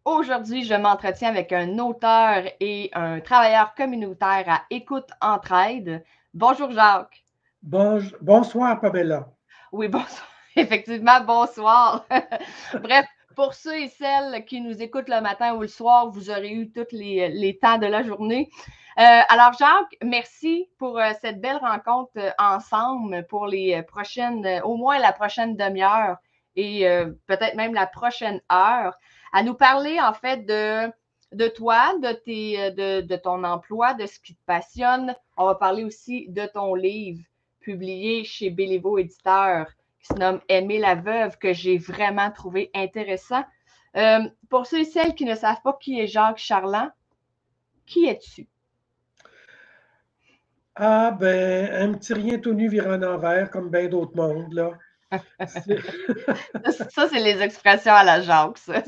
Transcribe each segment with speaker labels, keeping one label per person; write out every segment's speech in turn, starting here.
Speaker 1: Aujourd'hui, je m'entretiens avec un auteur et un travailleur communautaire à Écoute Entraide. Bonjour Jacques.
Speaker 2: Bonsoir, Pamela.
Speaker 1: Oui, bonsoir. Effectivement, bonsoir. Bref, pour ceux et celles qui nous écoutent le matin ou le soir, vous aurez eu tous les temps de la journée. Alors, Jacques, merci pour cette belle rencontre ensemble pour les prochaines, au moins la prochaine demi-heure et peut-être même la prochaine heure, à nous parler en fait de toi, de ton emploi, de ce qui te passionne. On va parler aussi de ton livre publié chez Béliveau Éditeur qui se nomme Aimer la veuve, que j'ai vraiment trouvé intéressant. Pour ceux et celles qui ne savent pas qui est Jacques Charland, qui es-tu?
Speaker 2: Ah, ben, un petit rien tout nu vire en envers, comme bien d'autres mondes, là. C'est-
Speaker 1: Ça, c'est les expressions à la Jacques, ça.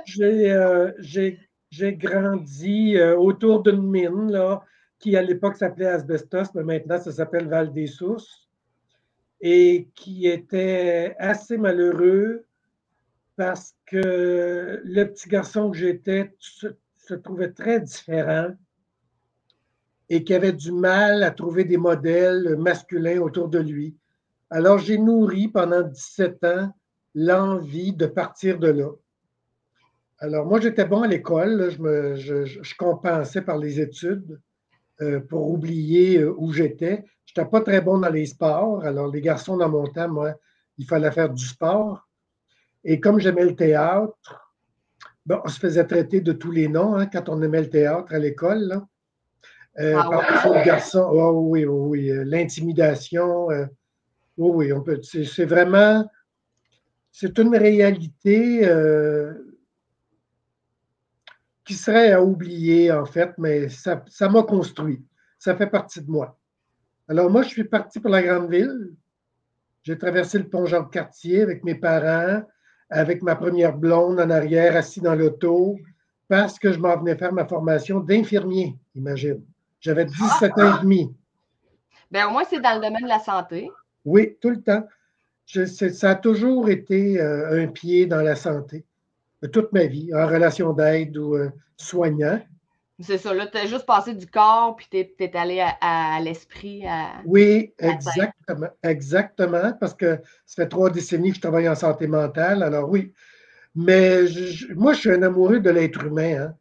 Speaker 2: J'ai j'ai grandi autour d'une mine, là, qui à l'époque s'appelait Asbestos, mais maintenant ça s'appelle Val-des-Sources, et qui était assez malheureux parce que le petit garçon que j'étais se trouvait très différent et qui avait du mal à trouver des modèles masculins autour de lui. Alors, j'ai nourri pendant 17 ans l'envie de partir de là. Alors, moi, j'étais bon à l'école, là, je compensais par les études pour oublier où j'étais. Je n'étais pas très bon dans les sports. Alors, les garçons dans mon temps, moi, il fallait faire du sport. Et comme j'aimais le théâtre, bon, on se faisait traiter de tous les noms hein, quand on aimait le théâtre à l'école. Là.
Speaker 1: Ah
Speaker 2: Par
Speaker 1: ouais?
Speaker 2: les garçons, oh, oui, oh, oui, l'intimidation. Oui, oui, on peut. C'est vraiment, c'est une réalité qui serait à oublier, en fait, mais ça m'a construit. Ça fait partie de moi. Alors, moi, je suis parti pour la grande ville. J'ai traversé le pont Jean-Cartier avec mes parents, avec ma première blonde en arrière, assis dans l'auto, parce que je m'en venais faire ma formation d'infirmier, imagine. J'avais 17 ans et demi.
Speaker 1: Ben, au moins, c'est dans le domaine de la santé.
Speaker 2: Oui, tout le temps. Ça a toujours été un pied dans la santé, toute ma vie, en relation d'aide ou soignant.
Speaker 1: C'est ça, là, tu as juste passé du corps, puis tu es allé à l'esprit, à
Speaker 2: Oui,
Speaker 1: la tête.
Speaker 2: exactement, exactement, parce que ça fait 3 décennies que je travaille en santé mentale. Alors oui, mais moi, je suis un amoureux de l'être humain. Hein.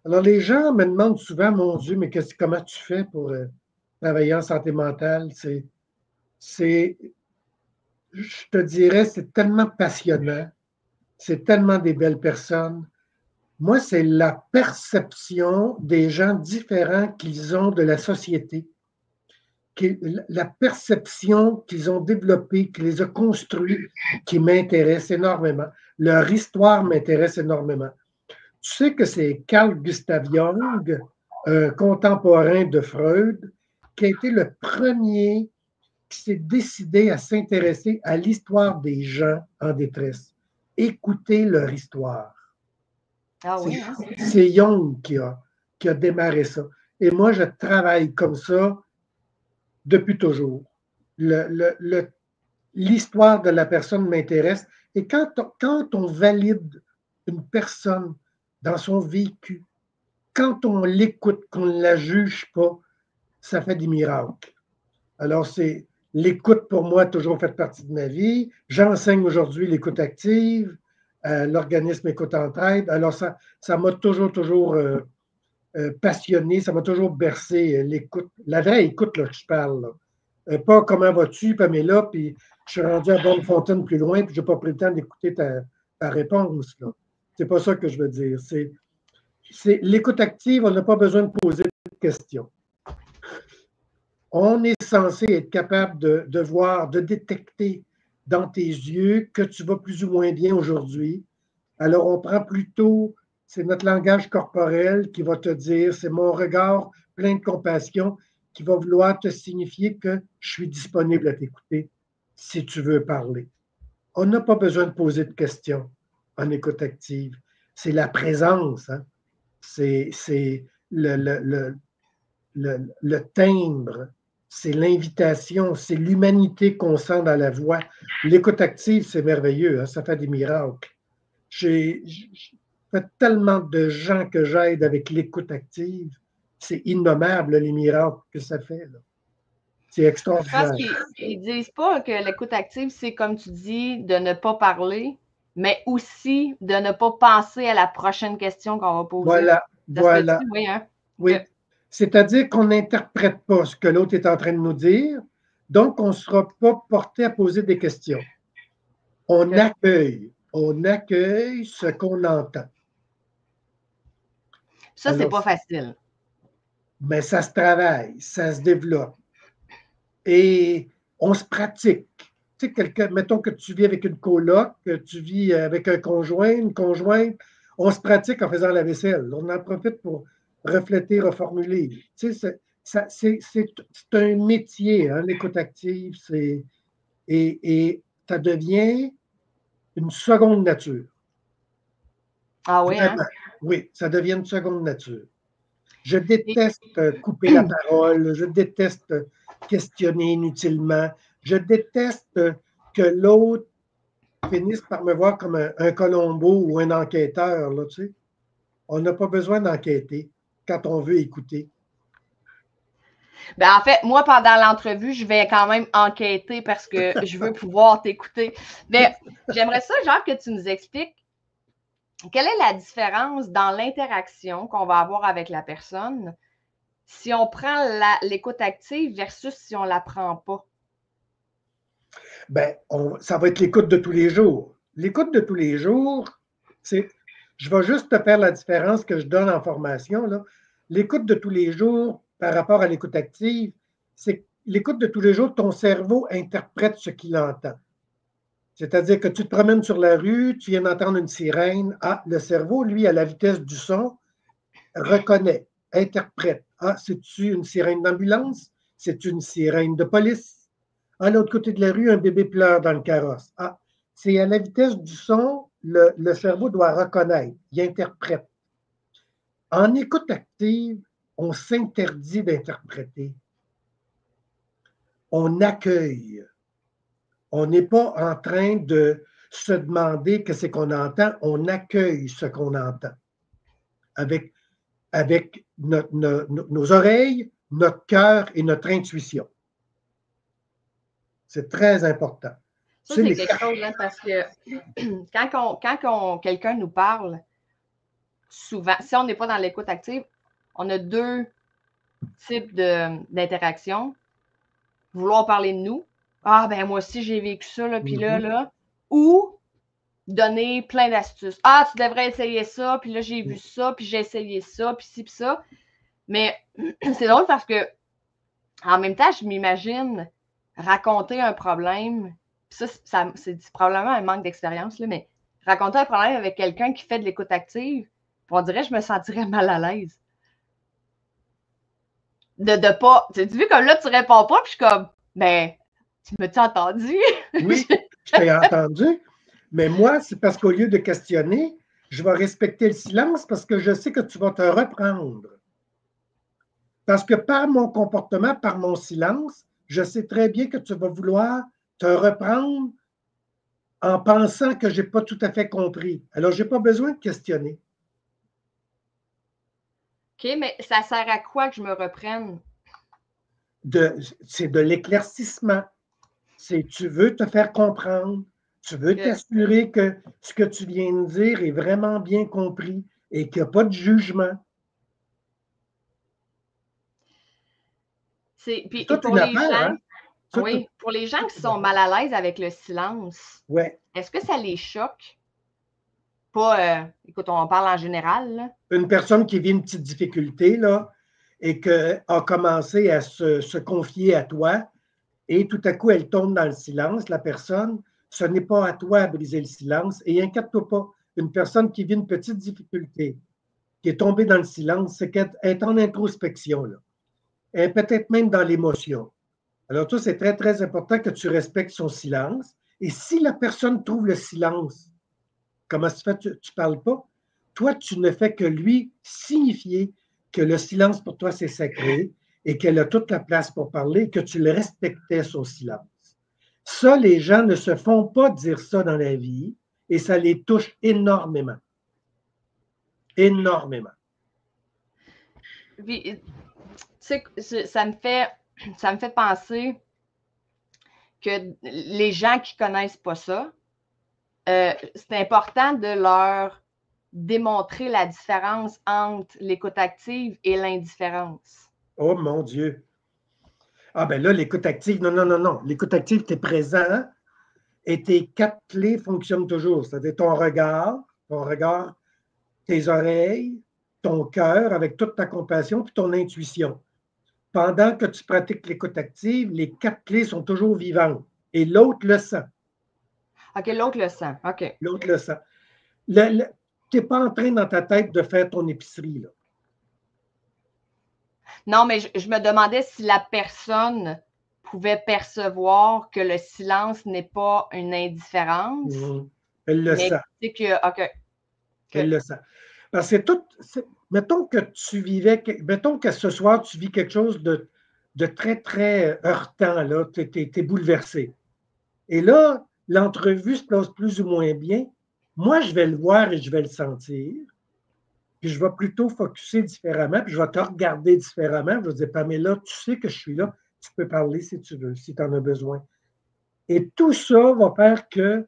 Speaker 2: Alors les gens me demandent souvent, mon Dieu, mais comment tu fais pour travailler en santé mentale? Je te dirais, c'est tellement passionnant, c'est tellement des belles personnes. Moi, c'est la perception des gens différents qu'ils ont de la société, la perception qu'ils ont développée, qui les a construits, qui m'intéresse énormément. Leur histoire m'intéresse énormément. Tu sais que c'est Carl Gustav Jung, un contemporain de Freud, qui a été le premier qui s'est décidé à s'intéresser à l'histoire des gens en détresse. Écouter leur histoire.
Speaker 1: Ah
Speaker 2: C'est
Speaker 1: oui, hein?
Speaker 2: Jung qui a démarré ça. Et moi, je travaille comme ça depuis toujours. L'histoire de la personne m'intéresse. Et quand on valide une personne dans son vécu, quand on l'écoute, qu'on ne la juge pas, ça fait des miracles. Alors, c'est l'écoute pour moi a toujours fait partie de ma vie. J'enseigne aujourd'hui l'écoute active, l'organisme Écoute Entraide. Alors, ça m'a toujours passionné, ça m'a toujours bercé l'écoute, la vraie écoute là, que je parle. Pas comment vas-tu, Pamela, puis je suis rendu à Bonne-Fontaine plus loin, puis je n'ai pas pris le temps d'écouter ta réponse. Là. C'est pas ça que je veux dire. C'est l'écoute active, on n'a pas besoin de poser de questions. On est censé être capable de voir, de détecter dans tes yeux que tu vas plus ou moins bien aujourd'hui. Alors, on prend plutôt, c'est notre langage corporel qui va te dire, c'est mon regard plein de compassion qui va vouloir te signifier que je suis disponible à t'écouter si tu veux parler. On n'a pas besoin de poser de questions en écoute active. C'est la présence, hein? C'est le timbre, c'est l'invitation, c'est l'humanité qu'on sent dans la voix. L'écoute active, c'est merveilleux, hein? Ça fait des miracles. j'ai fait tellement de gens que j'aide avec l'écoute active. C'est innommable, les miracles que ça fait. C'est extraordinaire.
Speaker 1: Je pense qu'ils ne disent pas que l'écoute active, c'est comme tu dis, de ne pas parler, mais aussi de ne pas penser à la prochaine question qu'on va poser.
Speaker 2: Voilà, voilà.
Speaker 1: Oui, hein?
Speaker 2: Oui. C'est-à-dire qu'on n'interprète pas ce que l'autre est en train de nous dire, donc on ne sera pas porté à poser des questions. On accueille ce qu'on entend.
Speaker 1: Ça, c'est pas facile.
Speaker 2: Mais ça se travaille, ça se développe. Et on se pratique. Tu sais, mettons que tu vis avec une coloc, que tu vis avec un conjoint, une conjointe, on se pratique en faisant la vaisselle. On en profite pour refléter, reformuler. Tu sais, c'est un métier, hein, l'écoute active, et ça devient une seconde nature.
Speaker 1: Ah oui, hein?
Speaker 2: Oui, ça devient une seconde nature. Je déteste couper la parole, je déteste questionner inutilement, je déteste que l'autre finisse par me voir comme un Colombo ou un enquêteur. Là, tu sais. On n'a pas besoin d'enquêter quand on veut écouter.
Speaker 1: Ben, en fait, moi, pendant l'entrevue, je vais quand même enquêter parce que je veux pouvoir t'écouter. Mais j'aimerais ça, genre, que tu nous expliques quelle est la différence dans l'interaction qu'on va avoir avec la personne si on prend l'écoute active versus si on ne la prend pas?
Speaker 2: Ben, ça va être l'écoute de tous les jours. L'écoute de tous les jours, je vais juste te faire la différence que je donne en formation. L'écoute de tous les jours par rapport à l'écoute active, c'est l'écoute de tous les jours, ton cerveau interprète ce qu'il entend. C'est-à-dire que tu te promènes sur la rue, tu viens d'entendre une sirène. Ah, le cerveau, lui, à la vitesse du son, reconnaît, interprète. Ah, c'est-tu une sirène d'ambulance? C'est une sirène de police? À l'autre côté de la rue, un bébé pleure dans le carrosse. Ah, c'est à la vitesse du son, le cerveau doit reconnaître, il interprète. En écoute active, on s'interdit d'interpréter. On accueille. On n'est pas en train de se demander qu'est-ce qu'on entend, on accueille ce qu'on entend. Avec nos oreilles, notre cœur et notre intuition. C'est très important.
Speaker 1: Ça, c'est quelque chose, hein, parce que quand quelqu'un nous parle, souvent, si on n'est pas dans l'écoute active, on a deux types d'interaction. Vouloir parler de nous. Ah, ben moi aussi, j'ai vécu ça, là, puis là. Ou donner plein d'astuces. Ah, tu devrais essayer ça, puis là, j'ai vu ça, puis j'ai essayé ça, puis ci, puis ça. Mais c'est drôle parce que, en même temps, je m'imagine raconter un problème. Puis ça c'est probablement un manque d'expérience, là, mais raconter un problème avec quelqu'un qui fait de l'écoute active, on dirait que je me sentirais mal à l'aise. De pas. Tu vu comme là, tu réponds pas, puis je suis comme, ben, tu m'as-tu entendu?
Speaker 2: Oui, je t'ai entendu. Mais moi, c'est parce qu'au lieu de questionner, je vais respecter le silence parce que je sais que tu vas te reprendre. Parce que par mon comportement, par mon silence, je sais très bien que tu vas vouloir te reprendre en pensant que je n'ai pas tout à fait compris. Alors, je n'ai pas besoin de questionner.
Speaker 1: OK, mais ça sert à quoi que je me reprenne?
Speaker 2: C'est de l'éclaircissement. Tu veux te faire comprendre. Tu veux t'assurer que ce que tu viens de dire est vraiment bien compris et qu'il n'y a pas de jugement.
Speaker 1: Puis pour les gens, oui, pour les gens qui sont mal à l'aise avec le silence, est-ce que ça les choque? Pas, écoute, on parle en général. Là.
Speaker 2: Une personne qui vit une petite difficulté là, et qui a commencé à se confier à toi et tout à coup, elle tombe dans le silence, la personne, ce n'est pas à toi de briser le silence et inquiète-toi pas. Une personne qui vit une petite difficulté, qui est tombée dans le silence, c'est qu'elle est en introspection. Là. Elle est peut-être même dans l'émotion. Alors, toi, c'est très, très important que tu respectes son silence. Et si la personne trouve le silence, comment tu fais? Tu ne parles pas? Toi, tu ne fais que lui signifier que le silence pour toi, c'est sacré et qu'elle a toute la place pour parler et que tu le respectais, son silence. Ça, les gens ne se font pas dire ça dans la vie et ça les touche énormément. Énormément.
Speaker 1: Puis, tu sais, ça me fait penser que les gens qui ne connaissent pas ça, c'est important de leur démontrer la différence entre l'écoute active et l'indifférence.
Speaker 2: Oh mon Dieu! Ah ben là, l'écoute active, non. L'écoute active, tu es présent et tes 4 clés fonctionnent toujours. C'est-à-dire ton regard, tes oreilles, ton cœur avec toute ta compassion, puis ton intuition. Pendant que tu pratiques l'écoute active, les 4 clés sont toujours vivantes et l'autre le sent.
Speaker 1: OK, l'autre le sent. OK.
Speaker 2: L'autre le sent. Tu n'es pas en train dans ta tête de faire ton épicerie, là.
Speaker 1: Non, mais je me demandais si la personne pouvait percevoir que le silence n'est pas une indifférence.
Speaker 2: Elle le sent.
Speaker 1: C'est que, OK.
Speaker 2: Elle le sent. Parce que mettons que ce soir, tu vis quelque chose de très, très heurtant, là, tu es bouleversé. Et là, l'entrevue se passe plus ou moins bien. Moi, je vais le voir et je vais le sentir. Puis je vais plutôt focusser différemment, puis je vais te regarder différemment. Je vais dire, Pamela, tu sais que je suis là, tu peux parler si tu veux, si tu en as besoin. Et tout ça va faire que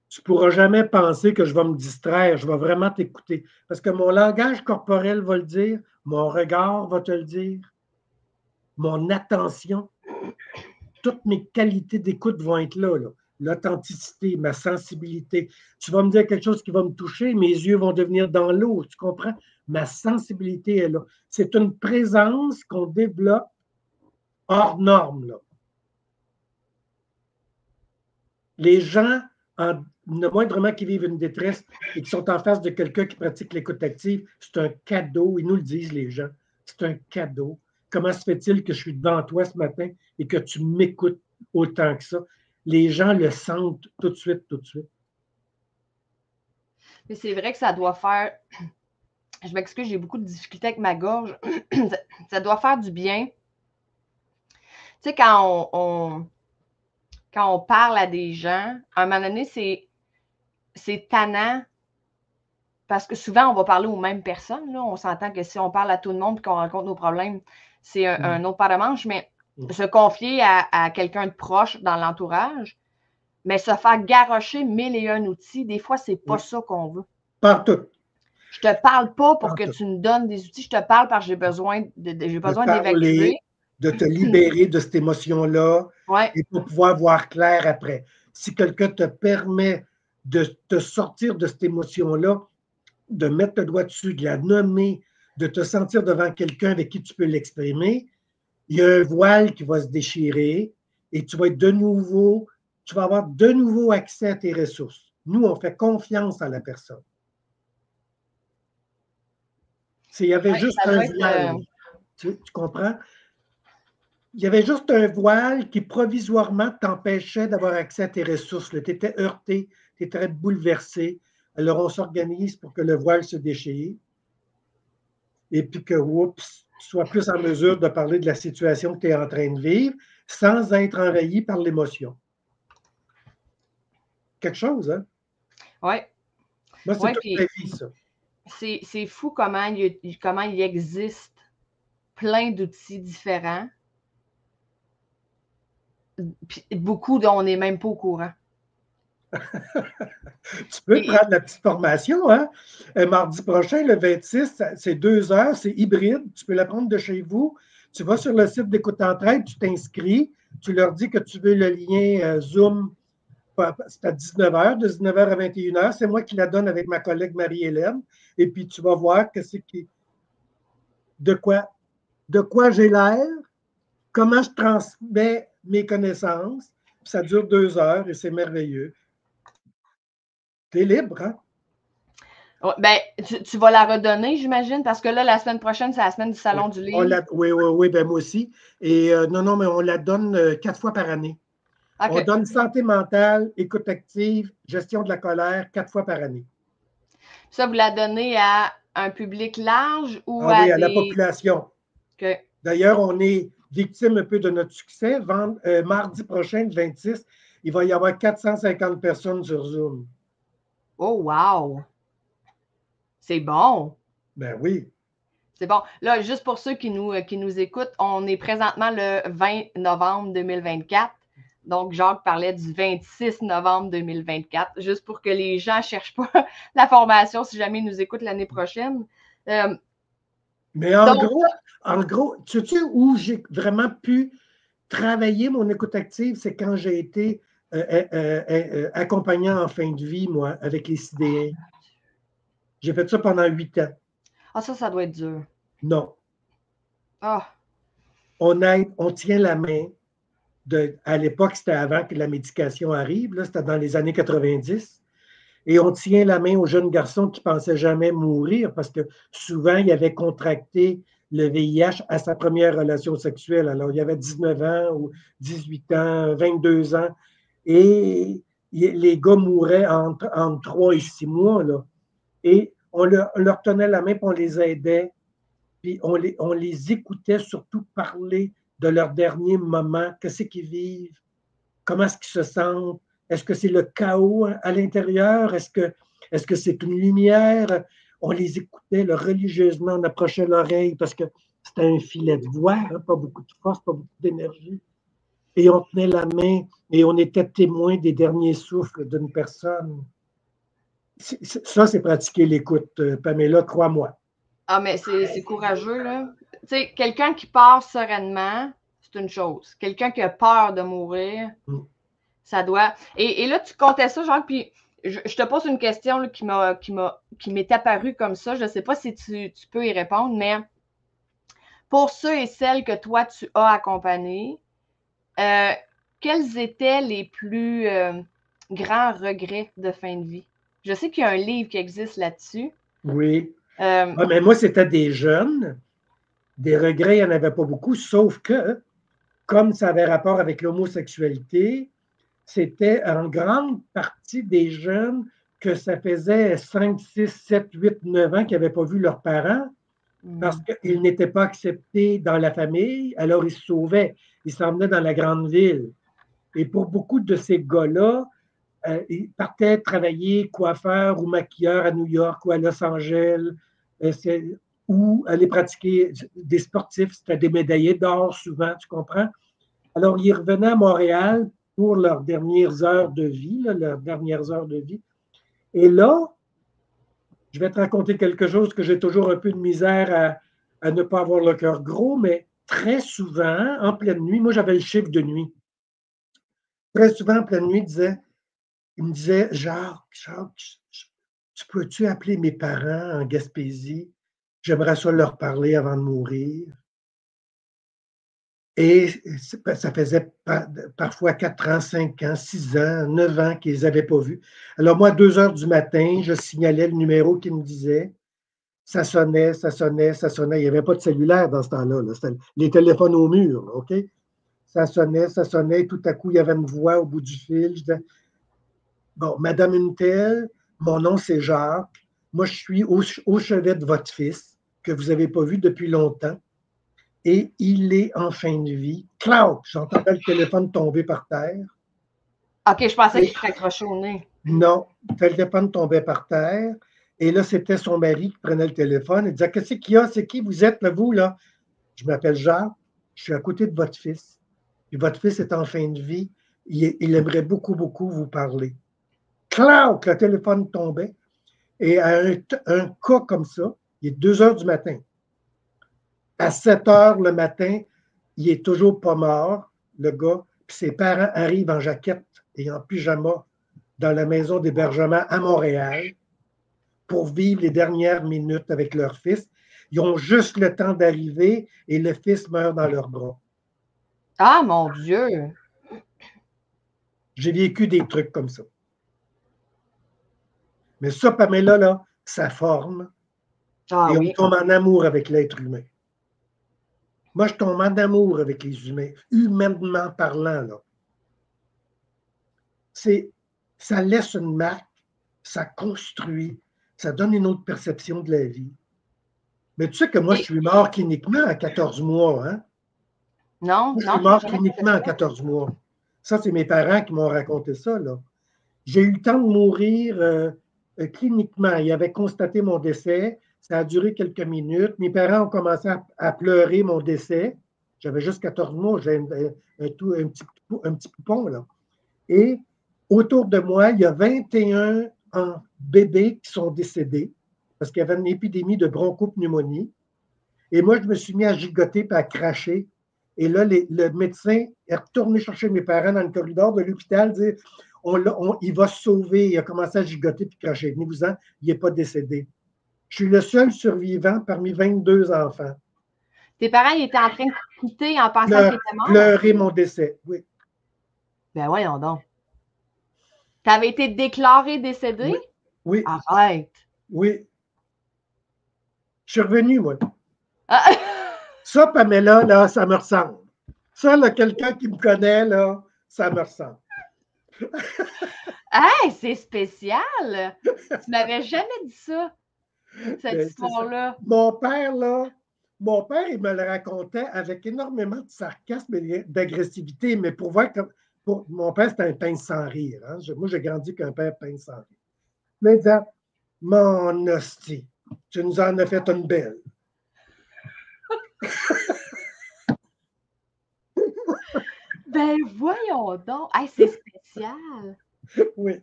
Speaker 2: tu ne pourras jamais penser que je vais me distraire, je vais vraiment t'écouter. Parce que mon langage corporel va le dire, mon regard va te le dire, mon attention, toutes mes qualités d'écoute vont être là. L'authenticité, ma sensibilité. Tu vas me dire quelque chose qui va me toucher, mes yeux vont devenir dans l'eau, tu comprends? Ma sensibilité est là. C'est une présence qu'on développe hors norme, là. Les gens, le moindrement qui vivent une détresse et qui sont en face de quelqu'un qui pratique l'écoute active, c'est un cadeau. Ils nous le disent, les gens. C'est un cadeau. Comment se fait-il que je suis devant toi ce matin et que tu m'écoutes autant que ça? Les gens le sentent tout de suite, tout de suite.
Speaker 1: Mais c'est vrai que ça doit faire... Je m'excuse, j'ai beaucoup de difficultés avec ma gorge. Ça doit faire du bien. Tu sais, quand on parle à des gens, à un moment donné, c'est tannant parce que souvent, on va parler aux mêmes personnes. Là. On s'entend que si on parle à tout le monde et qu'on rencontre nos problèmes, c'est un autre paire de manches, mais se confier à quelqu'un de proche dans l'entourage, mais se faire garrocher 1001 outils, des fois, c'est pas ça qu'on veut.
Speaker 2: Partout.
Speaker 1: Je te parle pas pour que tu me donnes des outils, je te parle parce que j'ai besoin d'évacuer.
Speaker 2: De te libérer de cette émotion-là et pour pouvoir voir clair après. Si quelqu'un te permet de te sortir de cette émotion-là, de mettre le doigt dessus, de la nommer, de te sentir devant quelqu'un avec qui tu peux l'exprimer, il y a un voile qui va se déchirer et tu vas être tu vas avoir de nouveau accès à tes ressources. Nous, on fait confiance à la personne. Il y avait juste un voile. Tu comprends? Il y avait juste un voile qui provisoirement t'empêchait d'avoir accès à tes ressources. Tu étais heurté, tu étais bouleversé. Alors, on s'organise pour que le voile se déchire et puis que, oups, tu sois plus en mesure de parler de la situation que tu es en train de vivre sans être envahi par l'émotion. Quelque chose, hein?
Speaker 1: Oui.
Speaker 2: Moi, c'est toute ma vie, ça.
Speaker 1: C'est fou comment il existe plein d'outils différents. Puis beaucoup dont on n'est même pas au courant.
Speaker 2: Tu peux prendre la petite formation, hein? Mardi prochain, le 26, c'est 2 heures, c'est hybride. Tu peux la prendre de chez vous. Tu vas sur le site d'Écoute Entraide, tu t'inscris, tu leur dis que tu veux le lien Zoom. C'est à 19h, de 19h à 21h. C'est moi qui la donne avec ma collègue Marie-Hélène. Et puis, tu vas voir de quoi j'ai l'air, comment je transmets mes connaissances. Puis ça dure 2 heures et c'est merveilleux. Tu es libre, hein?
Speaker 1: Ben, tu vas la redonner, j'imagine, parce que là, la semaine prochaine, c'est la semaine du Salon du Livre.
Speaker 2: Oui, ben moi aussi. Et non, mais on la donne 4 fois par année. Okay. On donne santé mentale, écoute active, gestion de la colère 4 fois par année.
Speaker 1: Ça, vous la donnez à un public large ou
Speaker 2: à la population.
Speaker 1: Okay.
Speaker 2: D'ailleurs, on est victime un peu de notre succès. Mardi prochain, le 26, il va y avoir 450 personnes sur Zoom.
Speaker 1: Oh, wow! C'est bon!
Speaker 2: Ben oui.
Speaker 1: C'est bon. Là, juste pour ceux qui nous écoutent, on est présentement le 20 novembre 2024. Donc, Jacques parlait du 26 novembre 2024, juste pour que les gens ne cherchent pas la formation si jamais ils nous écoutent l'année prochaine.
Speaker 2: Mais en gros, tu sais où j'ai vraiment pu travailler mon écoute active, c'est quand j'ai été accompagnant en fin de vie, moi, avec les sidéens. J'ai fait ça pendant 8 ans.
Speaker 1: Ah, ça doit être dur.
Speaker 2: Non.
Speaker 1: Ah.
Speaker 2: On tient la main. À l'époque, c'était avant que la médication arrive, là, c'était dans les années 90. Et on tient la main aux jeunes garçons qui ne pensaient jamais mourir parce que souvent, il avait contracté le VIH à sa première relation sexuelle. Alors, il y avait 19 ans ou 18 ans, 22 ans. Et les gars mouraient entre 3 et 6 mois. Là. Et on leur tenait la main et on les aidait. Puis on les écoutait surtout parler de leur dernier moment, qu'est-ce qu'ils vivent, comment est-ce qu'ils se sentent, est-ce que c'est le chaos à l'intérieur, est-ce que c'est une lumière, on les écoutait là, religieusement, on approchait l'oreille parce que c'était un filet de voix, hein, pas beaucoup de force, pas beaucoup d'énergie. Et on tenait la main et on était témoin des derniers souffles d'une personne. Ça, c'est pratiquer l'écoute, Pamela, crois-moi.
Speaker 1: Ah, mais c'est courageux, là. Tu sais, quelqu'un qui part sereinement, c'est une chose. Quelqu'un qui a peur de mourir, ça doit. Et là, tu comptais ça, genre, puis je te pose une question là, qui m'est apparue comme ça. Je ne sais pas si tu peux y répondre, mais pour ceux et celles que toi, tu as accompagnés, quels étaient les plus grands regrets de fin de vie? Je sais qu'il y a un livre qui existe là-dessus.
Speaker 2: Oui. Mais moi, c'était des jeunes. Des regrets, il n'y en avait pas beaucoup, sauf que, comme ça avait rapport avec l'homosexualité, c'était en grande partie des jeunes que ça faisait 5, 6, 7, 8, 9 ans qu'ils n'avaient pas vu leurs parents parce qu'ils n'étaient pas acceptés dans la famille, alors ils se sauvaient. Ils s'emmenaient dans la grande ville. Et pour beaucoup de ces gars-là, ils partaient travailler coiffeur ou maquilleur à New York ou à Los Angeles, ou aller pratiquer des sportifs, c'était des médaillés d'or souvent, tu comprends? Alors, ils revenaient à Montréal pour leurs dernières heures de vie, là, leurs dernières heures de vie. Et là, je vais te raconter quelque chose que j'ai toujours un peu de misère à ne pas avoir le cœur gros, mais très souvent, en pleine nuit, moi j'avais le chiffre de nuit. Très souvent, en pleine nuit, il me disait, Jacques, tu peux-tu appeler mes parents en Gaspésie? J'aimerais ça leur parler avant de mourir. Et ça faisait parfois 4 ans, 5 ans, 6 ans, 9 ans qu'ils n'avaient pas vu. Alors moi, à 2 heures du matin, je signalais le numéro qui me disait. Ça sonnait, ça sonnait, ça sonnait. Il n'y avait pas de cellulaire dans ce temps-là. Là. C'était les téléphones au mur, là, OK? Ça sonnait. Tout à coup, il y avait une voix au bout du fil. Je disais, bon, Madame Untel, mon nom c'est Jacques. Moi, je suis au chevet de votre fils, que vous n'avez pas vu depuis longtemps. Et il est en fin de vie. Cloud! J'entendais le téléphone tomber par terre.
Speaker 1: OK, je pensais qu'il raccrochait au nez.
Speaker 2: Non, le téléphone tombait par terre. Et là, c'était son mari qui prenait le téléphone et disait, qu'est-ce qu'il y a? C'est qui vous êtes, là, vous, là? Je m'appelle Jacques, je suis à côté de votre fils. Et votre fils est en fin de vie. Il aimerait beaucoup, beaucoup vous parler. Claude, le téléphone tombait. Et à un cas comme ça, il est 2 heures du matin. À 7 heures le matin, il est toujours pas mort, le gars. Puis ses parents arrivent en jaquette et en pyjama dans la maison d'hébergement à Montréal pour vivre les dernières minutes avec leur fils. Ils ont juste le temps d'arriver et le fils meurt dans leurs bras.
Speaker 1: Ah, mon Dieu!
Speaker 2: J'ai vécu des trucs comme ça. Mais ça, Pamela, là, ça forme.
Speaker 1: Ah,
Speaker 2: et on
Speaker 1: oui.
Speaker 2: tombe en amour avec l'être humain. Moi, je tombe en amour avec les humains, humainement parlant. Là. Ça laisse une marque, ça construit, ça donne une autre perception de la vie. Mais tu sais que moi, je suis mort cliniquement à 14 mois. Hein?
Speaker 1: Non,
Speaker 2: Moi, je
Speaker 1: non,
Speaker 2: suis mort cliniquement à 14 mois. Ça, c'est mes parents qui m'ont raconté ça. Là. J'ai eu le temps de mourir cliniquement, ils avaient constaté mon décès. Ça a duré quelques minutes. Mes parents ont commencé à pleurer mon décès. J'avais juste 14 mois, j'ai un petit poupon, là. Et autour de moi, il y a 21 bébés qui sont décédés parce qu'il y avait une épidémie de bronchopneumonie. Et moi, je me suis mis à gigoter et à cracher. Et là, le médecin est retourné chercher mes parents dans le corridor de l'hôpital, dire il va se sauver. Il a commencé à gigoter et cracher. Venez-vous-en, il n'est pas décédé. Je suis le seul survivant parmi 22 enfants.
Speaker 1: Tes parents ils étaient en train de quitter en pensant qu'ils étaient morts?
Speaker 2: Pleurer mon décès, oui.
Speaker 1: Ben voyons donc. Tu avais été déclaré décédé?
Speaker 2: Oui. Oui.
Speaker 1: Arrête.
Speaker 2: Oui. Je suis revenu, moi.
Speaker 1: Ah.
Speaker 2: Ça, Pamela, là, ça me ressemble. Ça, là, quelqu'un qui me connaît, là, ça me ressemble.
Speaker 1: Hey, c'est spécial! Tu m'avais jamais dit ça, cette histoire-là.
Speaker 2: Mon père, il me le racontait avec énormément de sarcasme et d'agressivité, mais pour voir que mon père, c'était un pince sans rire. Hein? Moi, j'ai grandi qu'un père pince sans rire. Mais il disait, mon hostie, tu nous en as fait une belle.
Speaker 1: Ben voyons donc. Hey, c'est spécial.
Speaker 2: Oui.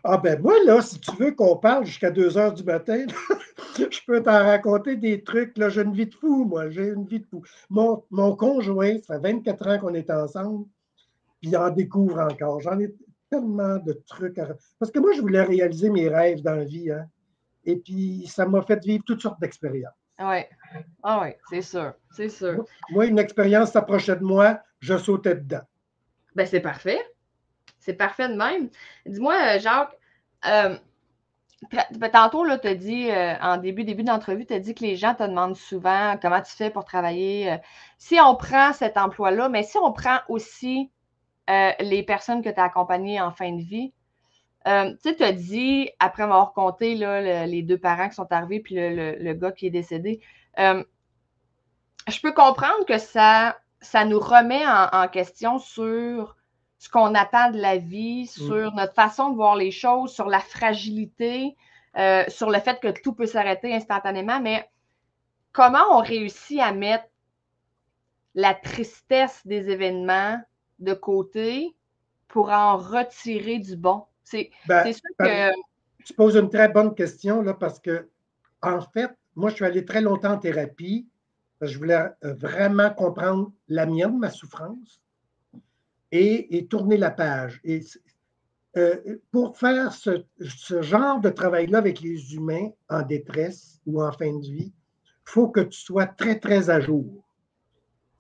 Speaker 2: Ah ben moi, là, si tu veux qu'on parle jusqu'à 2 heures du matin, je peux t'en raconter des trucs. Là, j'ai une vie de fou, moi. J'ai une vie de fou. Mon conjoint, ça fait 24 ans qu'on est ensemble, puis il en découvre encore. J'en ai tellement de trucs à... Parce que moi, je voulais réaliser mes rêves dans la vie, hein? Et puis, ça m'a fait vivre toutes sortes d'expériences.
Speaker 1: Oui. Ah oui, c'est sûr. C'est sûr.
Speaker 2: Moi, une expérience s'approchait de moi, je sautais dedans.
Speaker 1: Ben, c'est parfait. C'est parfait de même. Dis-moi, Jacques, tantôt, tu as dit, en début d'entrevue, tu as dit que les gens te demandent souvent comment tu fais pour travailler. Si on prend cet emploi-là, mais si on prend aussi les personnes que tu as accompagnées en fin de vie, tu sais, tu as dit, après m'avoir compté là, les 2 parents qui sont arrivés puis le gars qui est décédé, je peux comprendre que ça nous remet en question sur ce qu'on attend de la vie, sur notre façon de voir les choses, sur la fragilité, sur le fait que tout peut s'arrêter instantanément, mais comment on réussit à mettre la tristesse des événements de côté pour en retirer du bon? C'est sûr que...
Speaker 2: Tu poses une très bonne question, là, parce que, en fait, moi, je suis allé très longtemps en thérapie. Je voulais vraiment comprendre la mienne, ma souffrance, et tourner la page. Et pour faire ce genre de travail-là avec les humains en détresse ou en fin de vie, il faut que tu sois très, très à jour.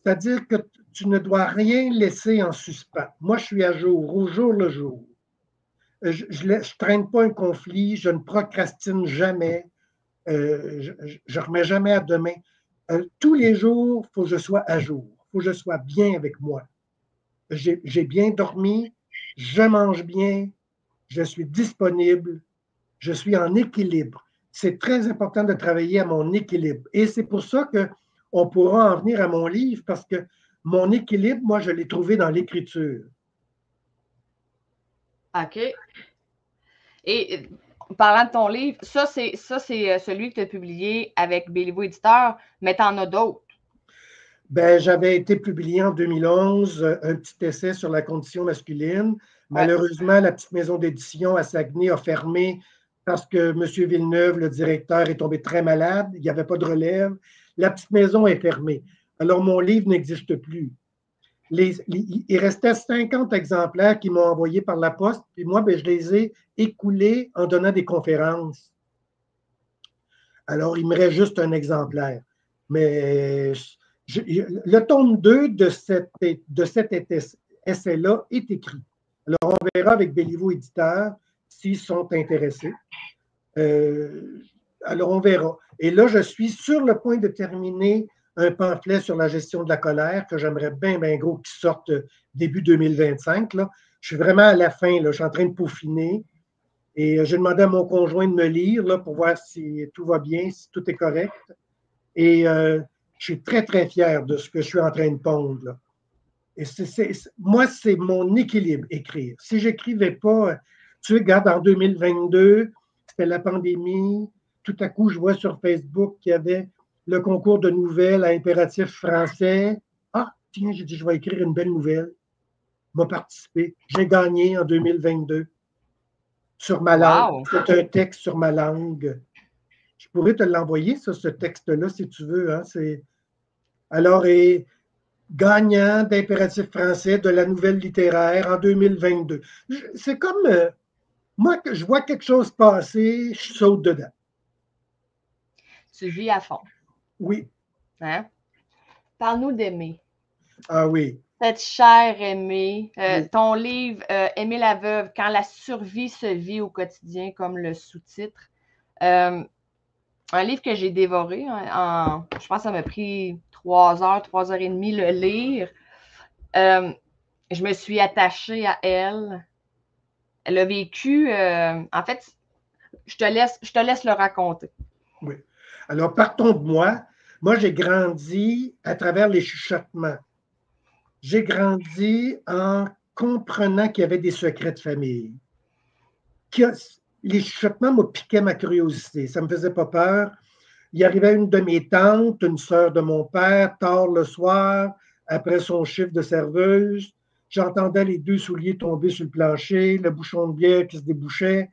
Speaker 2: C'est-à-dire que tu ne dois rien laisser en suspens. Moi, je suis à jour, au jour le jour. Je ne traîne pas un conflit, je ne procrastine jamais, je ne remets jamais à demain. Tous les jours, il faut que je sois à jour, il faut que je sois bien avec moi. J'ai bien dormi, je mange bien, je suis disponible, je suis en équilibre. C'est très important de travailler à mon équilibre. Et c'est pour ça qu'on pourra en venir à mon livre, parce que mon équilibre, moi, je l'ai trouvé dans l'écriture.
Speaker 1: OK. Et parlant de ton livre, ça, c'est celui que tu as publié avec Béliveau Éditeur, mais tu en as d'autres.
Speaker 2: Ben, j'avais été publié en 2011, un petit essai sur la condition masculine. Malheureusement, la petite maison d'édition à Saguenay a fermé parce que M. Villeneuve, le directeur, est tombé très malade. Il n'y avait pas de relève. La petite maison est fermée. Alors, mon livre n'existe plus. Il restait 50 exemplaires qui m'ont envoyé par la poste, puis moi, ben, je les ai écoulés en donnant des conférences. Alors, il me reste juste un exemplaire. Mais le tome 2 de cet essai-là est écrit. Alors, on verra avec Béliveau Éditeur s'ils sont intéressés. Alors, on verra. Et là, je suis sur le point de terminer un pamphlet sur la gestion de la colère que j'aimerais bien, bien gros qui sorte début 2025. Là. Je suis vraiment à la fin. Là. Je suis en train de peaufiner. Et j'ai demandé à mon conjoint de me lire là, pour voir si tout va bien, si tout est correct. Et je suis très, très fier de ce que je suis en train de pondre. Là. Et moi, c'est mon équilibre, écrire. Si je n'écrivais pas, tu sais, regarde, en 2022, c'était la pandémie. Tout à coup, je vois sur Facebook qu'il y avait le concours de nouvelles à impératif français. Ah, tiens, j'ai dit, je vais écrire une belle nouvelle. Je vais participer. J'ai gagné en 2022 sur ma langue.
Speaker 1: Wow!
Speaker 2: C'est un texte sur ma langue. Je pourrais te l'envoyer, ça, ce texte-là, si tu veux. Hein. Alors, et gagnant d'impératif français de la nouvelle littéraire en 2022. C'est comme, moi, que je vois quelque chose passer, je saute dedans.
Speaker 1: Tu vis à fond.
Speaker 2: Oui.
Speaker 1: Hein? Parle-nous d'Aimé.
Speaker 2: Ah oui.
Speaker 1: Cette chère Aimé.
Speaker 2: Oui.
Speaker 1: Ton livre, Aimer la veuve, quand la survie se vit au quotidien, comme le sous-titre. Un livre que j'ai dévoré. Je pense que ça m'a pris 3 heures et demie le lire. Je me suis attachée à elle. Elle a vécu. En fait, je te laisse le raconter.
Speaker 2: Oui. Alors, partons de moi. Moi, j'ai grandi à travers les chuchotements. J'ai grandi en comprenant qu'il y avait des secrets de famille. Les chuchotements me piquaient ma curiosité. Ça ne me faisait pas peur. Il arrivait une de mes tantes, une sœur de mon père, tard le soir, après son chiffre de serveuse. J'entendais les 2 souliers tomber sur le plancher, le bouchon de bière qui se débouchait.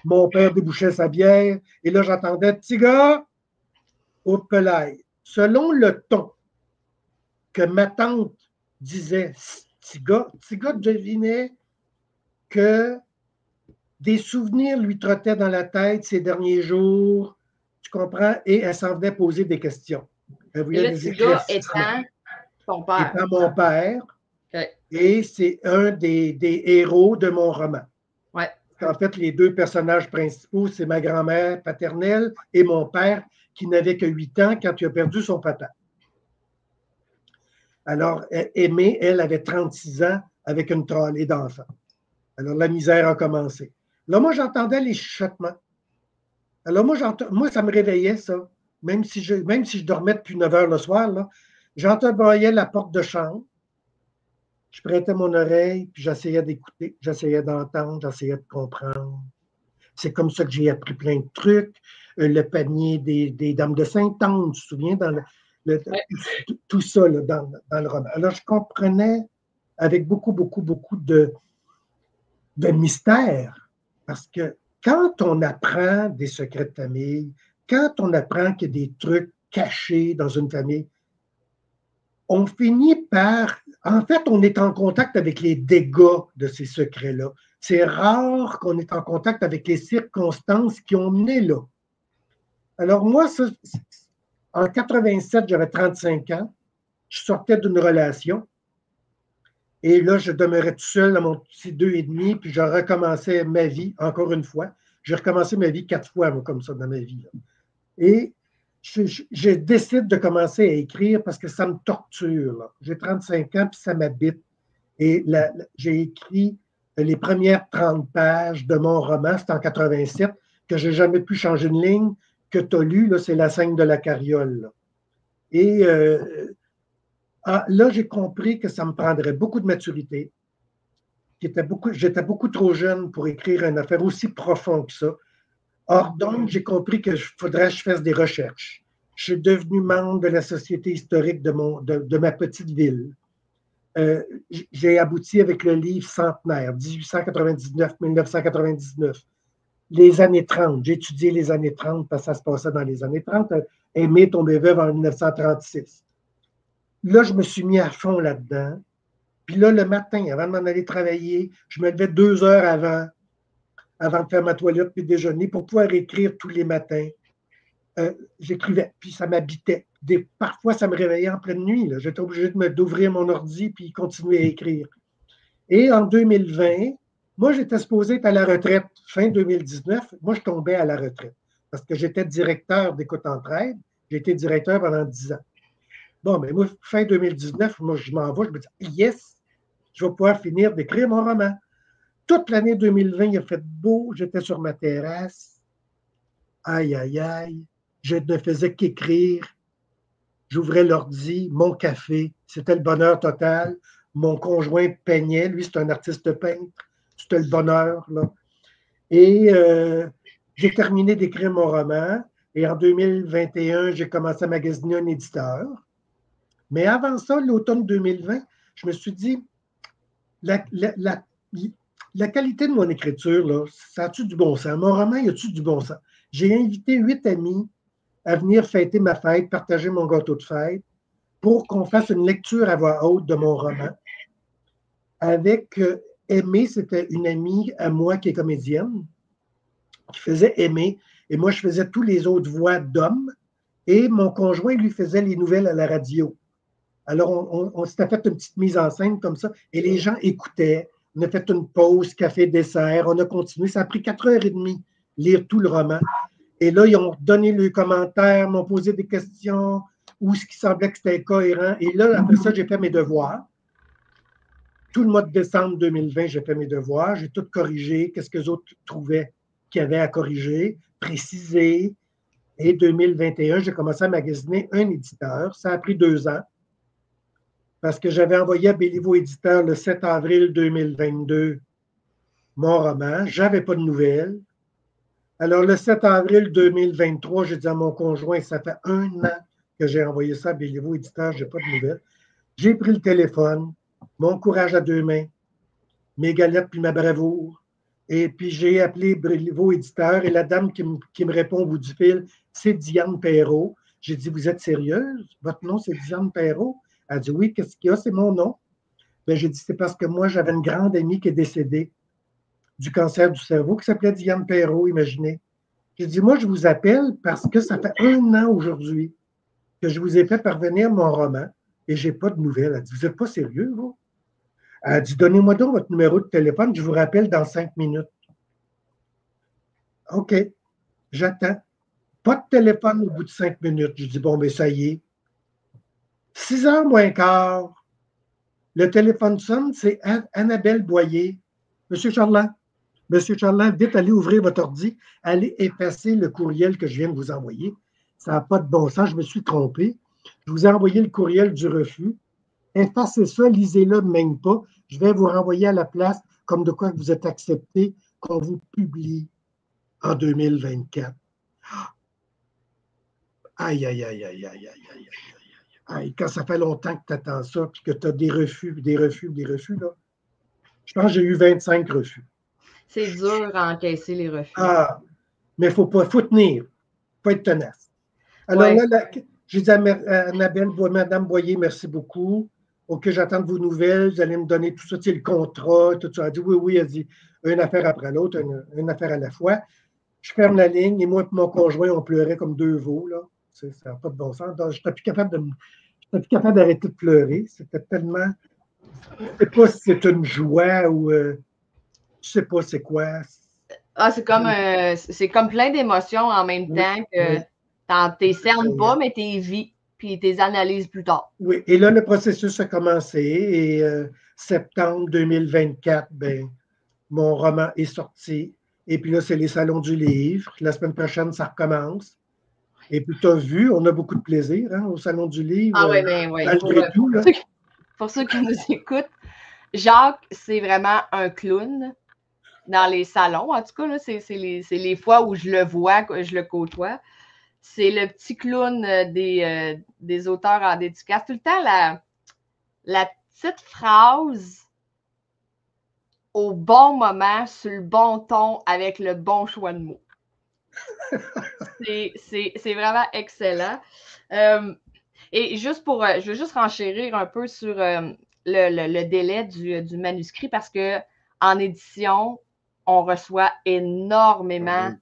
Speaker 2: Mon père débouchait sa bière. Et là, j'entendais « Petit gars » au pelaille. Selon le ton que ma tante disait « Petit gars devinait que des souvenirs lui trottaient dans la tête ces derniers jours. Tu comprends? Et elle s'en venait poser des questions. Elle voulait des
Speaker 1: éclaircissements. Ton père.
Speaker 2: Étant mon père.
Speaker 1: Okay.
Speaker 2: Et c'est un des héros de mon roman.
Speaker 1: Ouais.
Speaker 2: En fait, les 2 personnages principaux, c'est ma grand-mère paternelle et mon père qui n'avait que 8 ans quand il a perdu son papa. Alors, Aimée, elle avait 36 ans avec une trolley d'enfants. Alors, la misère a commencé. Là, moi, j'entendais les chuchotements. Alors, moi, ça me réveillait, ça. Même si je dormais depuis 9 heures le soir, j'entrebroyais la porte de chambre. Je prêtais mon oreille, puis j'essayais d'écouter, j'essayais d'entendre, j'essayais de comprendre. C'est comme ça que j'ai appris plein de trucs. Le panier des Dames de Sainte-Anne, tu te souviens, tout ça là, dans le roman. Alors, je comprenais avec beaucoup de mystère, parce que quand on apprend des secrets de famille, quand on apprend qu'il y a des trucs cachés dans une famille, on finit par... En fait, on est en contact avec les dégâts de ces secrets-là. C'est rare qu'on est en contact avec les circonstances qui ont mené là. Alors moi, en 87, j'avais 35 ans. Je sortais d'une relation. Et là, je demeurais tout seul dans mon petit 2,5, puis je recommençais ma vie, encore une fois. J'ai recommencé ma vie 4 fois, moi, comme ça, dans ma vie. Là. Et je décide de commencer à écrire parce que ça me torture. J'ai 35 ans, puis ça m'habite. Et j'ai écrit les premières 30 pages de mon roman, c'était en 87, que je n'ai jamais pu changer une ligne, que tu as lu, c'est La scène de la carriole. Là. Et là, j'ai compris que ça me prendrait beaucoup de maturité. J'étais beaucoup trop jeune pour écrire une affaire aussi profonde que ça. Or, donc, j'ai compris qu'il faudrait que je fasse des recherches. Je suis devenu membre de la Société historique de ma petite ville. J'ai abouti avec le livre Centenaire, 1899-1999. Les années 30. J'ai étudié les années 30 parce que ça se passait dans les années 30. Aimée tombée veuve en 1936. Là, je me suis mis à fond là-dedans. Puis là, le matin, avant de m'en aller travailler, je me levais 2 heures avant de faire ma toilette puis déjeuner pour pouvoir écrire tous les matins. J'écrivais, puis ça m'habitait. Parfois, ça me réveillait en pleine nuit. J'étais obligé d'ouvrir mon ordi puis continuer à écrire. Et en 2020, moi, j'étais supposé être à la retraite fin 2019. Moi, je tombais à la retraite parce que j'étais directeur d'Écoute Entraide. J'ai été directeur pendant 10 ans. Bon, mais moi, fin 2019, moi, je m'en vais, je me dis, yes, je vais pouvoir finir d'écrire mon roman. Toute l'année 2020, il a fait beau, j'étais sur ma terrasse. Aïe, aïe, aïe. Je ne faisais qu'écrire. J'ouvrais l'ordi, mon café. C'était le bonheur total. Mon conjoint peignait. Lui, c'est un artiste peintre. C'était le bonheur, là. Et J'ai terminé d'écrire mon roman et en 2021, j'ai commencé à magasiner un éditeur. Mais avant ça, l'automne 2020, je me suis dit, la qualité de mon écriture, là, ça a-tu du bon sens? Mon roman, y a-tu du bon sens? J'ai invité 8 amis à venir fêter ma fête, partager mon gâteau de fête, pour qu'on fasse une lecture à voix haute de mon roman. Avec Aimée, c'était une amie à moi qui est comédienne, qui faisait Aimée, et moi, je faisais tous les autres voix d'hommes, et mon conjoint lui faisait les nouvelles à la radio. Alors, on s'était fait une petite mise en scène comme ça, et les gens écoutaient. On a fait une pause, café, dessert, on a continué. Ça a pris 4h30 lire tout le roman. Et là, ils ont donné leurs commentaires, m'ont posé des questions, ou ce qui semblait que c'était cohérent. Et là, après ça, j'ai fait mes devoirs. Tout le mois de décembre 2020, j'ai fait mes devoirs. J'ai tout corrigé. Qu'est-ce que les autres trouvaient qu'il y avait à corriger, préciser. Et 2021, j'ai commencé à magasiner un éditeur. Ça a pris 2 ans parce que j'avais envoyé à Béliveau Éditeur le 7 avril 2022 mon roman. Je n'avais pas de nouvelles. Alors, le 7 avril 2023, j'ai dit à mon conjoint, ça fait 1 an que j'ai envoyé ça à Béliveau Éditeur, je n'ai pas de nouvelles. J'ai pris le téléphone, mon courage à 2 mains, mes galettes puis ma bravoure. Et puis, j'ai appelé Béliveau Éditeur et la dame qui me répond au bout du fil, c'est Diane Perrault. J'ai dit, vous êtes sérieuse? Votre nom, c'est Diane Perrault? Elle a dit, oui, qu'est-ce qu'il y a? C'est mon nom. Bien, j'ai dit, c'est parce que moi, j'avais une grande amie qui est décédée du cancer du cerveau qui s'appelait Diane Perrault, imaginez. J'ai dit, moi, je vous appelle parce que ça fait 1 an aujourd'hui que je vous ai fait parvenir mon roman et je n'ai pas de nouvelles. Elle a dit, vous n'êtes pas sérieux, vous? Elle a dit, donnez-moi donc votre numéro de téléphone, je vous rappelle dans 5 minutes. OK, j'attends. Pas de téléphone au bout de 5 minutes. Je dis, bon, mais ça y est. 6h moins quart, le téléphone sonne, c'est Annabelle Boyer. Monsieur Charland, vite, allez ouvrir votre ordi, allez effacer le courriel que je viens de vous envoyer. Ça n'a pas de bon sens, je me suis trompé. Je vous ai envoyé le courriel du refus. Effacez ça, lisez-le même pas. Je vais vous renvoyer à la place comme de quoi vous êtes accepté qu'on vous publie en 2024. Aïe, aïe, aïe, aïe, aïe, aïe, aïe, aïe. Quand ça fait longtemps que tu attends ça, puis que tu as des refus, là, je pense que j'ai eu 25 refus.
Speaker 1: C'est dur à encaisser les refus.
Speaker 2: Ah, mais il faut tenir. Il faut être tenace. Alors là, j'ai dit à Annabelle, Madame Boyer, merci beaucoup. OK, j'attends de vos nouvelles. Vous allez me donner tout ça, le contrat, tout ça. Elle dit oui, elle dit une affaire après l'autre, une affaire à la fois. Je ferme la ligne et moi et mon conjoint, on pleurait comme 2 veaux, là. Ça n'a pas de bon sens. Je n'étais plus capable d'arrêter de pleurer. C'était tellement. Je ne sais pas si c'est une joie ou je ne sais pas c'est quoi.
Speaker 1: Ah, c'est comme plein d'émotions en même temps que tu ne cernes pas, mais tu les vis, puis tu les analyses plus tard.
Speaker 2: Oui, et là, le processus a commencé et septembre 2024, ben, mon roman est sorti. Et puis là, c'est les salons du livre. La semaine prochaine, ça recommence. Et puis, tu as vu, on a beaucoup de plaisir au salon du livre.
Speaker 1: Ah oui, bien oui. Pour ceux qui nous écoutent, Jacques, c'est vraiment un clown dans les salons. En tout cas, c'est les fois où je le vois, que je le côtoie. C'est le petit clown des auteurs en dédicace. Tout le temps, la petite phrase au bon moment, sur le bon ton, avec le bon choix de mots. C'est vraiment excellent. Et juste je veux juste renchérir un peu sur le délai du manuscrit parce que en édition, on reçoit énormément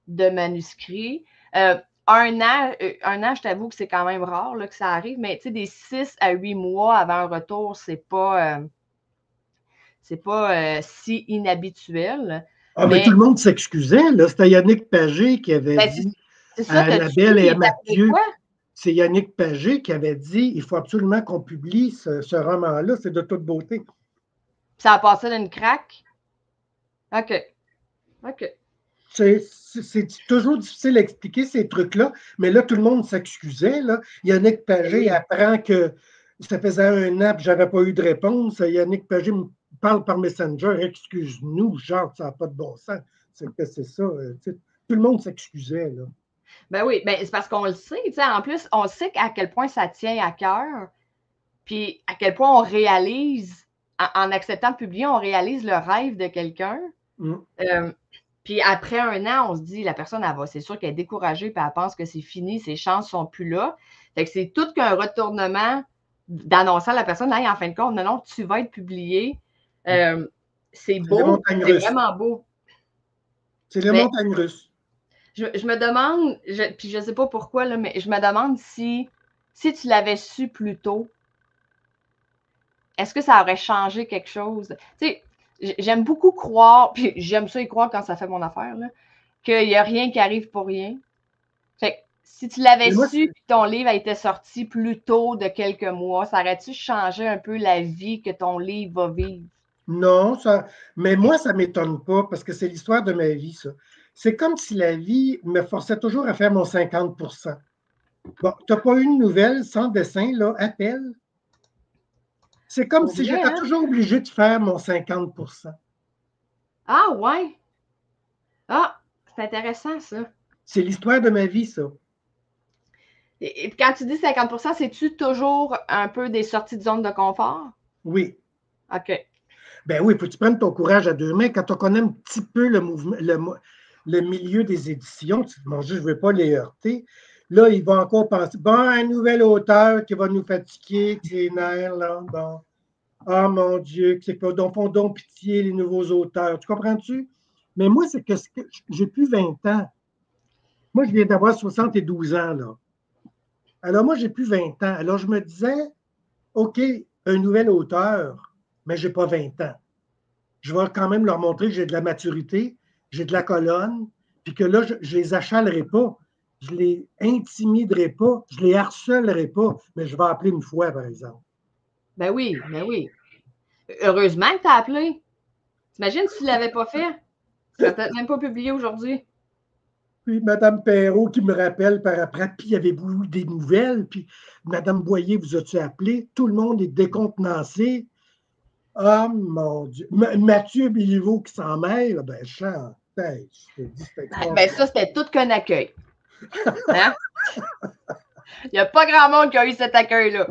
Speaker 1: de manuscrits. 1 an, je t'avoue que c'est quand même rare là, que ça arrive, mais tu sais, des 6 à 8 mois avant un retour, c'est pas si inhabituel.
Speaker 2: Ah, mais tout le monde s'excusait, là. C'était Yannick Pagé qui avait dit à Annabelle et à Mathieu. C'est Yannick Pagé qui avait dit il faut absolument qu'on publie ce roman-là, c'est de toute beauté.
Speaker 1: Ça a passé d'une craque? OK.
Speaker 2: C'est toujours difficile à expliquer ces trucs-là, mais là, tout le monde s'excusait. Yannick Pagé apprend que ça faisait 1 an que je n'avais pas eu de réponse. Yannick Pagé me parle par Messenger. Excuse-nous, Jacques, ça n'a pas de bon sens. C'est ça. Tout tout le monde s'excusait, là.
Speaker 1: Ben oui, ben c'est parce qu'on le sait, tu sais, en plus, on sait à quel point ça tient à cœur, puis à quel point on réalise, en acceptant de publier, on réalise le rêve de quelqu'un. Puis après un an, on se dit, la personne, c'est sûr qu'elle est découragée, puis elle pense que c'est fini, ses chances sont plus là. Fait que c'est tout qu'un retournement d'annoncer à la personne, là, en fin de compte, non, tu vas être publié. C'est beau, c'est vraiment beau.
Speaker 2: C'est les montagnes russes.
Speaker 1: Je me demande, puis je ne sais pas pourquoi, là, mais je me demande si tu l'avais su plus tôt, est-ce que ça aurait changé quelque chose? Tu sais, j'aime beaucoup croire, puis j'aime ça y croire quand ça fait mon affaire, qu'il n'y a rien qui arrive pour rien. Fait que si tu l'avais su que ton livre a été sorti plus tôt de quelques mois, ça aurait-tu changé un peu la vie que ton livre va vivre?
Speaker 2: Non, mais moi, ça ne m'étonne pas parce que c'est l'histoire de ma vie, ça. C'est comme si la vie me forçait toujours à faire mon 50 %. Bon, tu n'as pas eu une nouvelle sans dessin, là, appelle. C'est comme si j'étais toujours obligé de faire mon 50 %.
Speaker 1: Ah, ouais. Ah, c'est intéressant, ça.
Speaker 2: C'est l'histoire de ma vie, ça.
Speaker 1: Et quand tu dis 50 %, c'est-tu toujours un peu des sorties de zone de confort?
Speaker 2: Oui.
Speaker 1: OK.
Speaker 2: Ben oui, il faut que tu prennes ton courage à deux mains. Quand on connaît un petit peu le mouvement, le milieu des éditions, tu te dis, bon, je ne veux pas les heurter. Là, il va encore penser, bon, un nouvel auteur qui va nous fatiguer, qui est nerfs, là, bon. Ah, mon Dieu, c'est pas, donc, font donc pitié les nouveaux auteurs. Tu comprends-tu? Mais moi, c'est que j'ai plus 20 ans. Moi, je viens d'avoir 72 ans, là. Alors, moi, j'ai plus 20 ans. Alors, je me disais, OK, un nouvel auteur, mais je n'ai pas 20 ans. Je vais quand même leur montrer que j'ai de la maturité, j'ai de la colonne, puis que là, je ne les achalerai pas, je ne les intimiderai pas, je ne les harcelerai pas, mais je vais appeler une fois, par exemple.
Speaker 1: Ben oui, ben oui. Heureusement que tu as appelé. T'imagines si tu ne l'avais pas fait? Tu n'aurais peut-être même pas publié aujourd'hui.
Speaker 2: Puis Mme Perrault qui me rappelle par après, puis il y avait eu des nouvelles, puis Mme Boyer, vous as-tu appelé? Tout le monde est décontenancé. Ah, mon Dieu. Mathieu Béliveau qui s'en mêle, ben, chante. Ben,
Speaker 1: ça, c'était tout qu'un accueil. Hein? Il n'y a pas grand monde qui a eu cet accueil-là.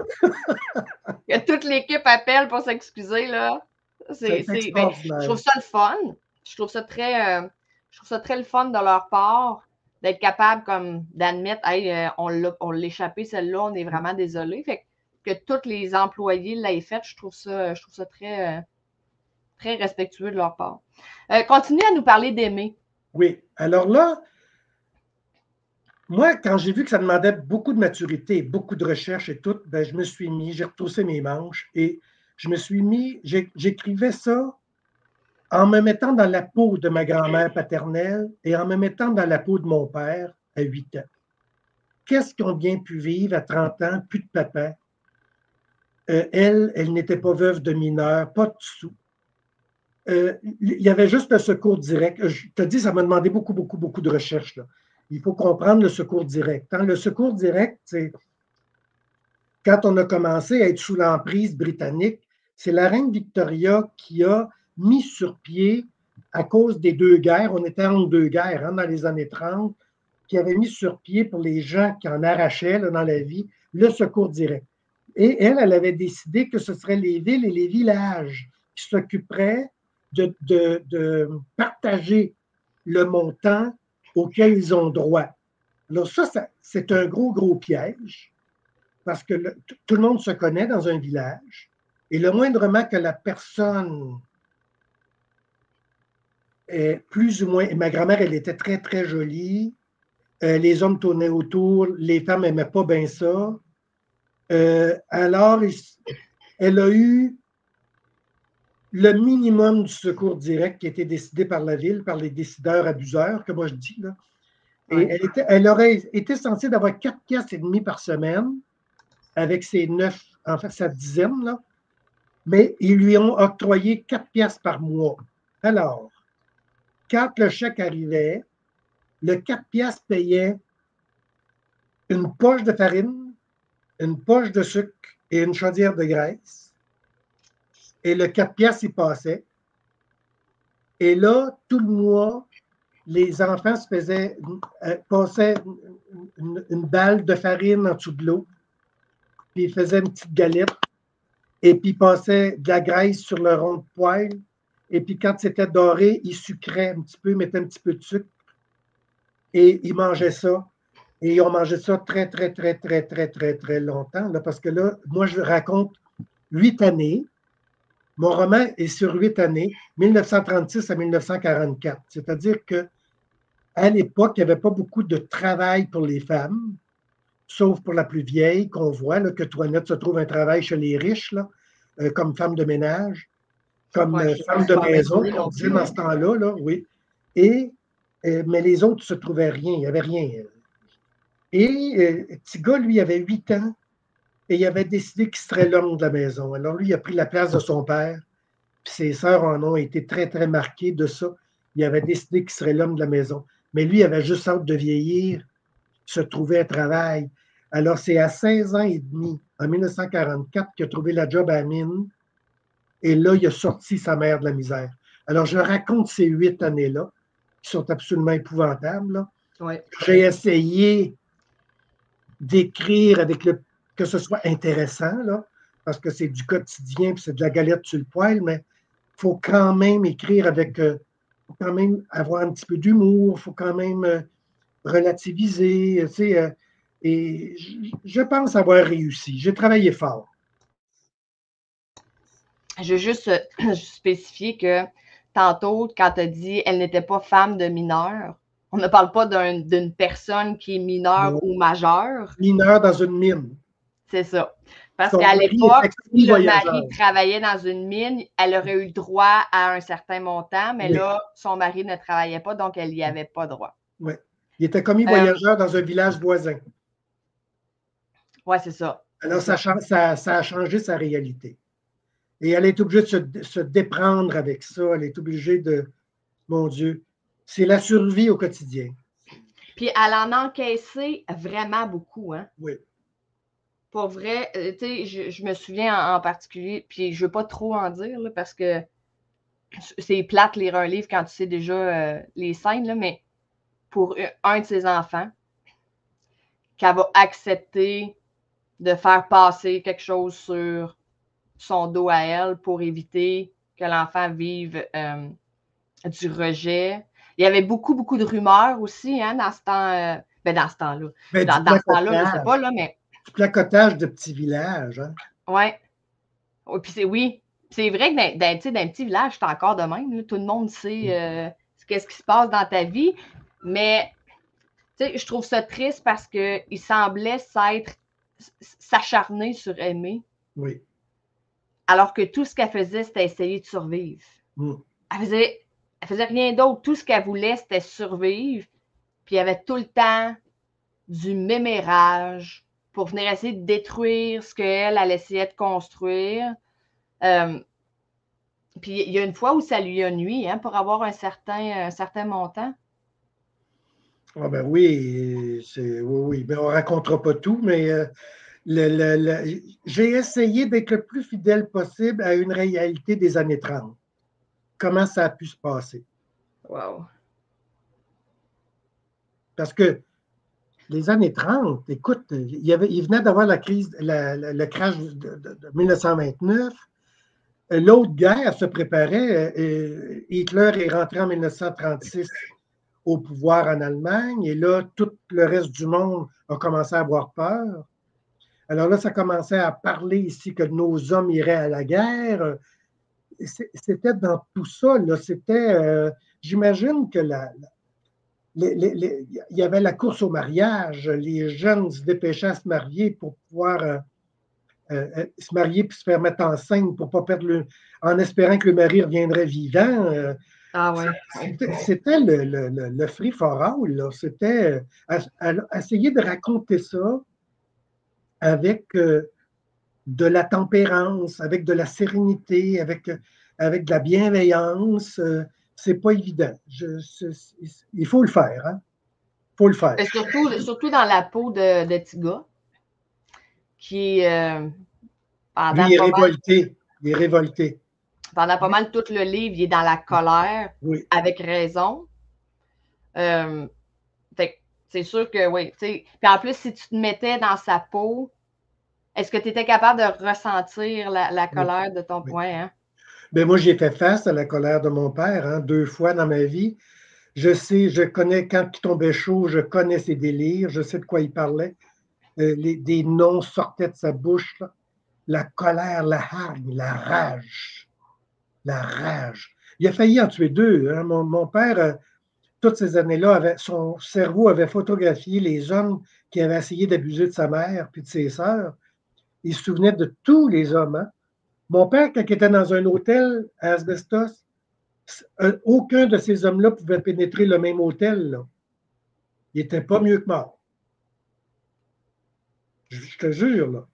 Speaker 1: Il y a toute l'équipe appelle pour s'excuser, là. Je trouve ça le fun. Je trouve ça très le fun de leur part d'être capable comme d'admettre, hey, on l'a échappé celle-là, on est vraiment désolé. Fait que tous les employés l'aient fait, je trouve ça très, très respectueux de leur part. Continue à nous parler d'Aimé.
Speaker 2: Oui. Alors là, moi, quand j'ai vu que ça demandait beaucoup de maturité, beaucoup de recherche et tout, ben, je me suis mis, j'ai retroussé mes manches et je me suis mis, j'écrivais ça en me mettant dans la peau de ma grand-mère paternelle et en me mettant dans la peau de mon père à 8 ans. Qu'est-ce qu'on bien pu vivre à 30 ans, plus de papa? Elle n'était pas veuve de mineur, pas de sous. Il y avait juste le secours direct. Je te dis, ça m'a demandé beaucoup, beaucoup, beaucoup de recherche, là. Il faut comprendre le secours direct. Le secours direct, c'est quand on a commencé à être sous l'emprise britannique, c'est la reine Victoria qui a mis sur pied, à cause des deux guerres, on était entre deux guerres dans les années 30, qui avait mis sur pied pour les gens qui en arrachaient là, dans la vie, le secours direct. Et elle avait décidé que ce seraient les villes et les villages qui s'occuperaient de partager le montant auquel ils ont droit. Alors ça c'est un gros, gros piège parce que tout le monde se connaît dans un village et le moindrement que la personne est plus ou moins... Et ma grand-mère, elle était très, très jolie. Les hommes tournaient autour. Les femmes n'aimaient pas bien ça. Alors, elle a eu le minimum du secours direct qui a été décidé par la ville, par les décideurs abuseurs, que moi je dis. Là. Et elle aurait été censée d'avoir 4 piastres et demi par semaine avec ses 9, en fait, sa dizaine, là. Mais ils lui ont octroyé 4 piastres par mois. Alors, quand le chèque arrivait, le 4 piastres payait une poche de farine, une poche de sucre et une chaudière de graisse. Et le 4 piastres, il passait. Et là, tout le mois, les enfants passaient une balle de farine en dessous de l'eau, puis ils faisaient une petite galette, et puis ils passaient de la graisse sur le rond de poêle, et puis quand c'était doré, ils sucraient un petit peu, mettaient un petit peu de sucre, et ils mangeaient ça. Et ils ont mangé ça très, très, très, très, très, très, très longtemps, là, parce que là, moi, je raconte 8 années. Mon roman est sur 8 années, 1936 à 1944. C'est-à-dire qu'à l'époque, il n'y avait pas beaucoup de travail pour les femmes, sauf pour la plus vieille qu'on voit, là, que Toinette se trouve un travail chez les riches, là, comme femme de ménage, comme femme de maison, on disait dans ce temps-là, là, oui. Mais les autres ne se trouvaient rien, il n'y avait rien. Et petit gars, lui, avait 8 ans et il avait décidé qu'il serait l'homme de la maison. Alors, lui, il a pris la place de son père. Puis ses sœurs en ont été très, très marquées de ça. Il avait décidé qu'il serait l'homme de la maison. Mais lui, il avait juste hâte de vieillir, se trouver un travail. Alors, c'est à 16 ans et demi, en 1944, qu'il a trouvé la job à la mine. Et là, il a sorti sa mère de la misère. Alors, je raconte ces 8 années-là, qui sont absolument épouvantables, là.
Speaker 1: Ouais.
Speaker 2: J'ai essayé d'écrire avec que ce soit intéressant, là, parce que c'est du quotidien, puis c'est de la galette sur le poêle, mais il faut quand même écrire faut quand même avoir un petit peu d'humour, il faut quand même relativiser, tu sais, et je pense avoir réussi. J'ai travaillé fort.
Speaker 1: Je veux juste spécifier que tantôt, quand tu as dit « elle n'était pas femme de mineur », on ne parle pas d'une personne qui est mineure ou majeure.
Speaker 2: Mineure dans une mine.
Speaker 1: C'est ça. Parce qu'à l'époque, si le mari travaillait dans une mine, elle aurait eu le droit à un certain montant, mais là, son mari ne travaillait pas, donc elle n'y avait pas droit.
Speaker 2: Oui. Il était commis voyageur dans un village voisin.
Speaker 1: Oui, c'est ça.
Speaker 2: Alors, ça a changé sa réalité. Et elle est obligée de se déprendre avec ça. Elle est obligée de... Mon Dieu, c'est la survie au quotidien.
Speaker 1: Puis elle en a encaissé vraiment beaucoup, hein?
Speaker 2: Oui.
Speaker 1: Pour vrai, tu sais, je me souviens en particulier, puis je ne veux pas trop en dire, là, parce que c'est plate lire un livre quand tu sais déjà les scènes, là, mais pour un de ses enfants, qu'elle va accepter de faire passer quelque chose sur son dos à elle pour éviter que l'enfant vive du rejet. Il y avait beaucoup, beaucoup de rumeurs aussi, hein, dans ce temps, dans ce temps-là.
Speaker 2: Ben,
Speaker 1: dans ce temps-là, je ne sais pas, là, mais...
Speaker 2: Du placotage de petits villages, hein?
Speaker 1: Ouais. Oui. C'est vrai que dans un petit village, c'est encore de même. Là. Tout le monde sait qu'est-ce qui se passe dans ta vie. Mais je trouve ça triste parce qu'il semblait s'acharner sur Aimée.
Speaker 2: Oui.
Speaker 1: Alors que tout ce qu'elle faisait, c'était essayer de survivre.
Speaker 2: Mm.
Speaker 1: Elle faisait rien d'autre. Tout ce qu'elle voulait, c'était survivre. Puis il y avait tout le temps du mémérage pour venir essayer de détruire ce qu'elle essayait de construire. Puis il y a une fois où ça lui a nui, hein, pour avoir un certain montant.
Speaker 2: Ah ben oui, oui. Ben, on ne racontera pas tout, mais j'ai essayé d'être le plus fidèle possible à une réalité des années 30. Comment ça a pu se passer?
Speaker 1: Wow.
Speaker 2: Parce que les années 30, écoute, il venait d'avoir la crise, le crash de 1929. L'autre guerre se préparait. Hitler est rentré en 1936 au pouvoir en Allemagne et là, tout le reste du monde a commencé à avoir peur. Alors là, ça commençait à parler ici que nos hommes iraient à la guerre. C'était dans tout ça. C'était, j'imagine que il y avait la course au mariage. Les jeunes se dépêchaient à se marier pour pouvoir se marier puis se faire mettre enceinte pour ne pas perdre en espérant que le mari reviendrait vivant.
Speaker 1: Ah ouais.
Speaker 2: C'était le free for all. C'était essayer de raconter ça avec de la tempérance, avec de la sérénité, avec de la bienveillance. C'est pas évident. Il faut le faire. Hein? Il faut le faire.
Speaker 1: Et surtout dans la peau de Tiga, qui
Speaker 2: Lui, il est révolté. Il est révolté.
Speaker 1: Pendant pas mal tout le livre, il est dans la colère,
Speaker 2: oui.
Speaker 1: avec raison. Fait que c'est sûr que oui. Puis en plus, si tu te mettais dans sa peau, est-ce que tu étais capable de ressentir la
Speaker 2: Oui,
Speaker 1: colère de ton
Speaker 2: oui.
Speaker 1: point, hein?
Speaker 2: Ben moi, j'ai fait face à la colère de mon père, hein, 2 fois dans ma vie. Je sais, je connais quand il tombait chaud, je connais ses délires, je sais de quoi il parlait. Des noms sortaient de sa bouche, là. La colère, la hargne, la rage. La rage. Il a failli en tuer 2, hein. Mon père, toutes ces années-là, son cerveau avait photographié les hommes qui avaient essayé d'abuser de sa mère puis de ses sœurs. Il se souvenait de tous les hommes, hein. Mon père, quand il était dans un hôtel à Asbestos, aucun de ces hommes-là pouvait pénétrer le même hôtel, là. Il n'était pas mieux que mort. Je te jure, là.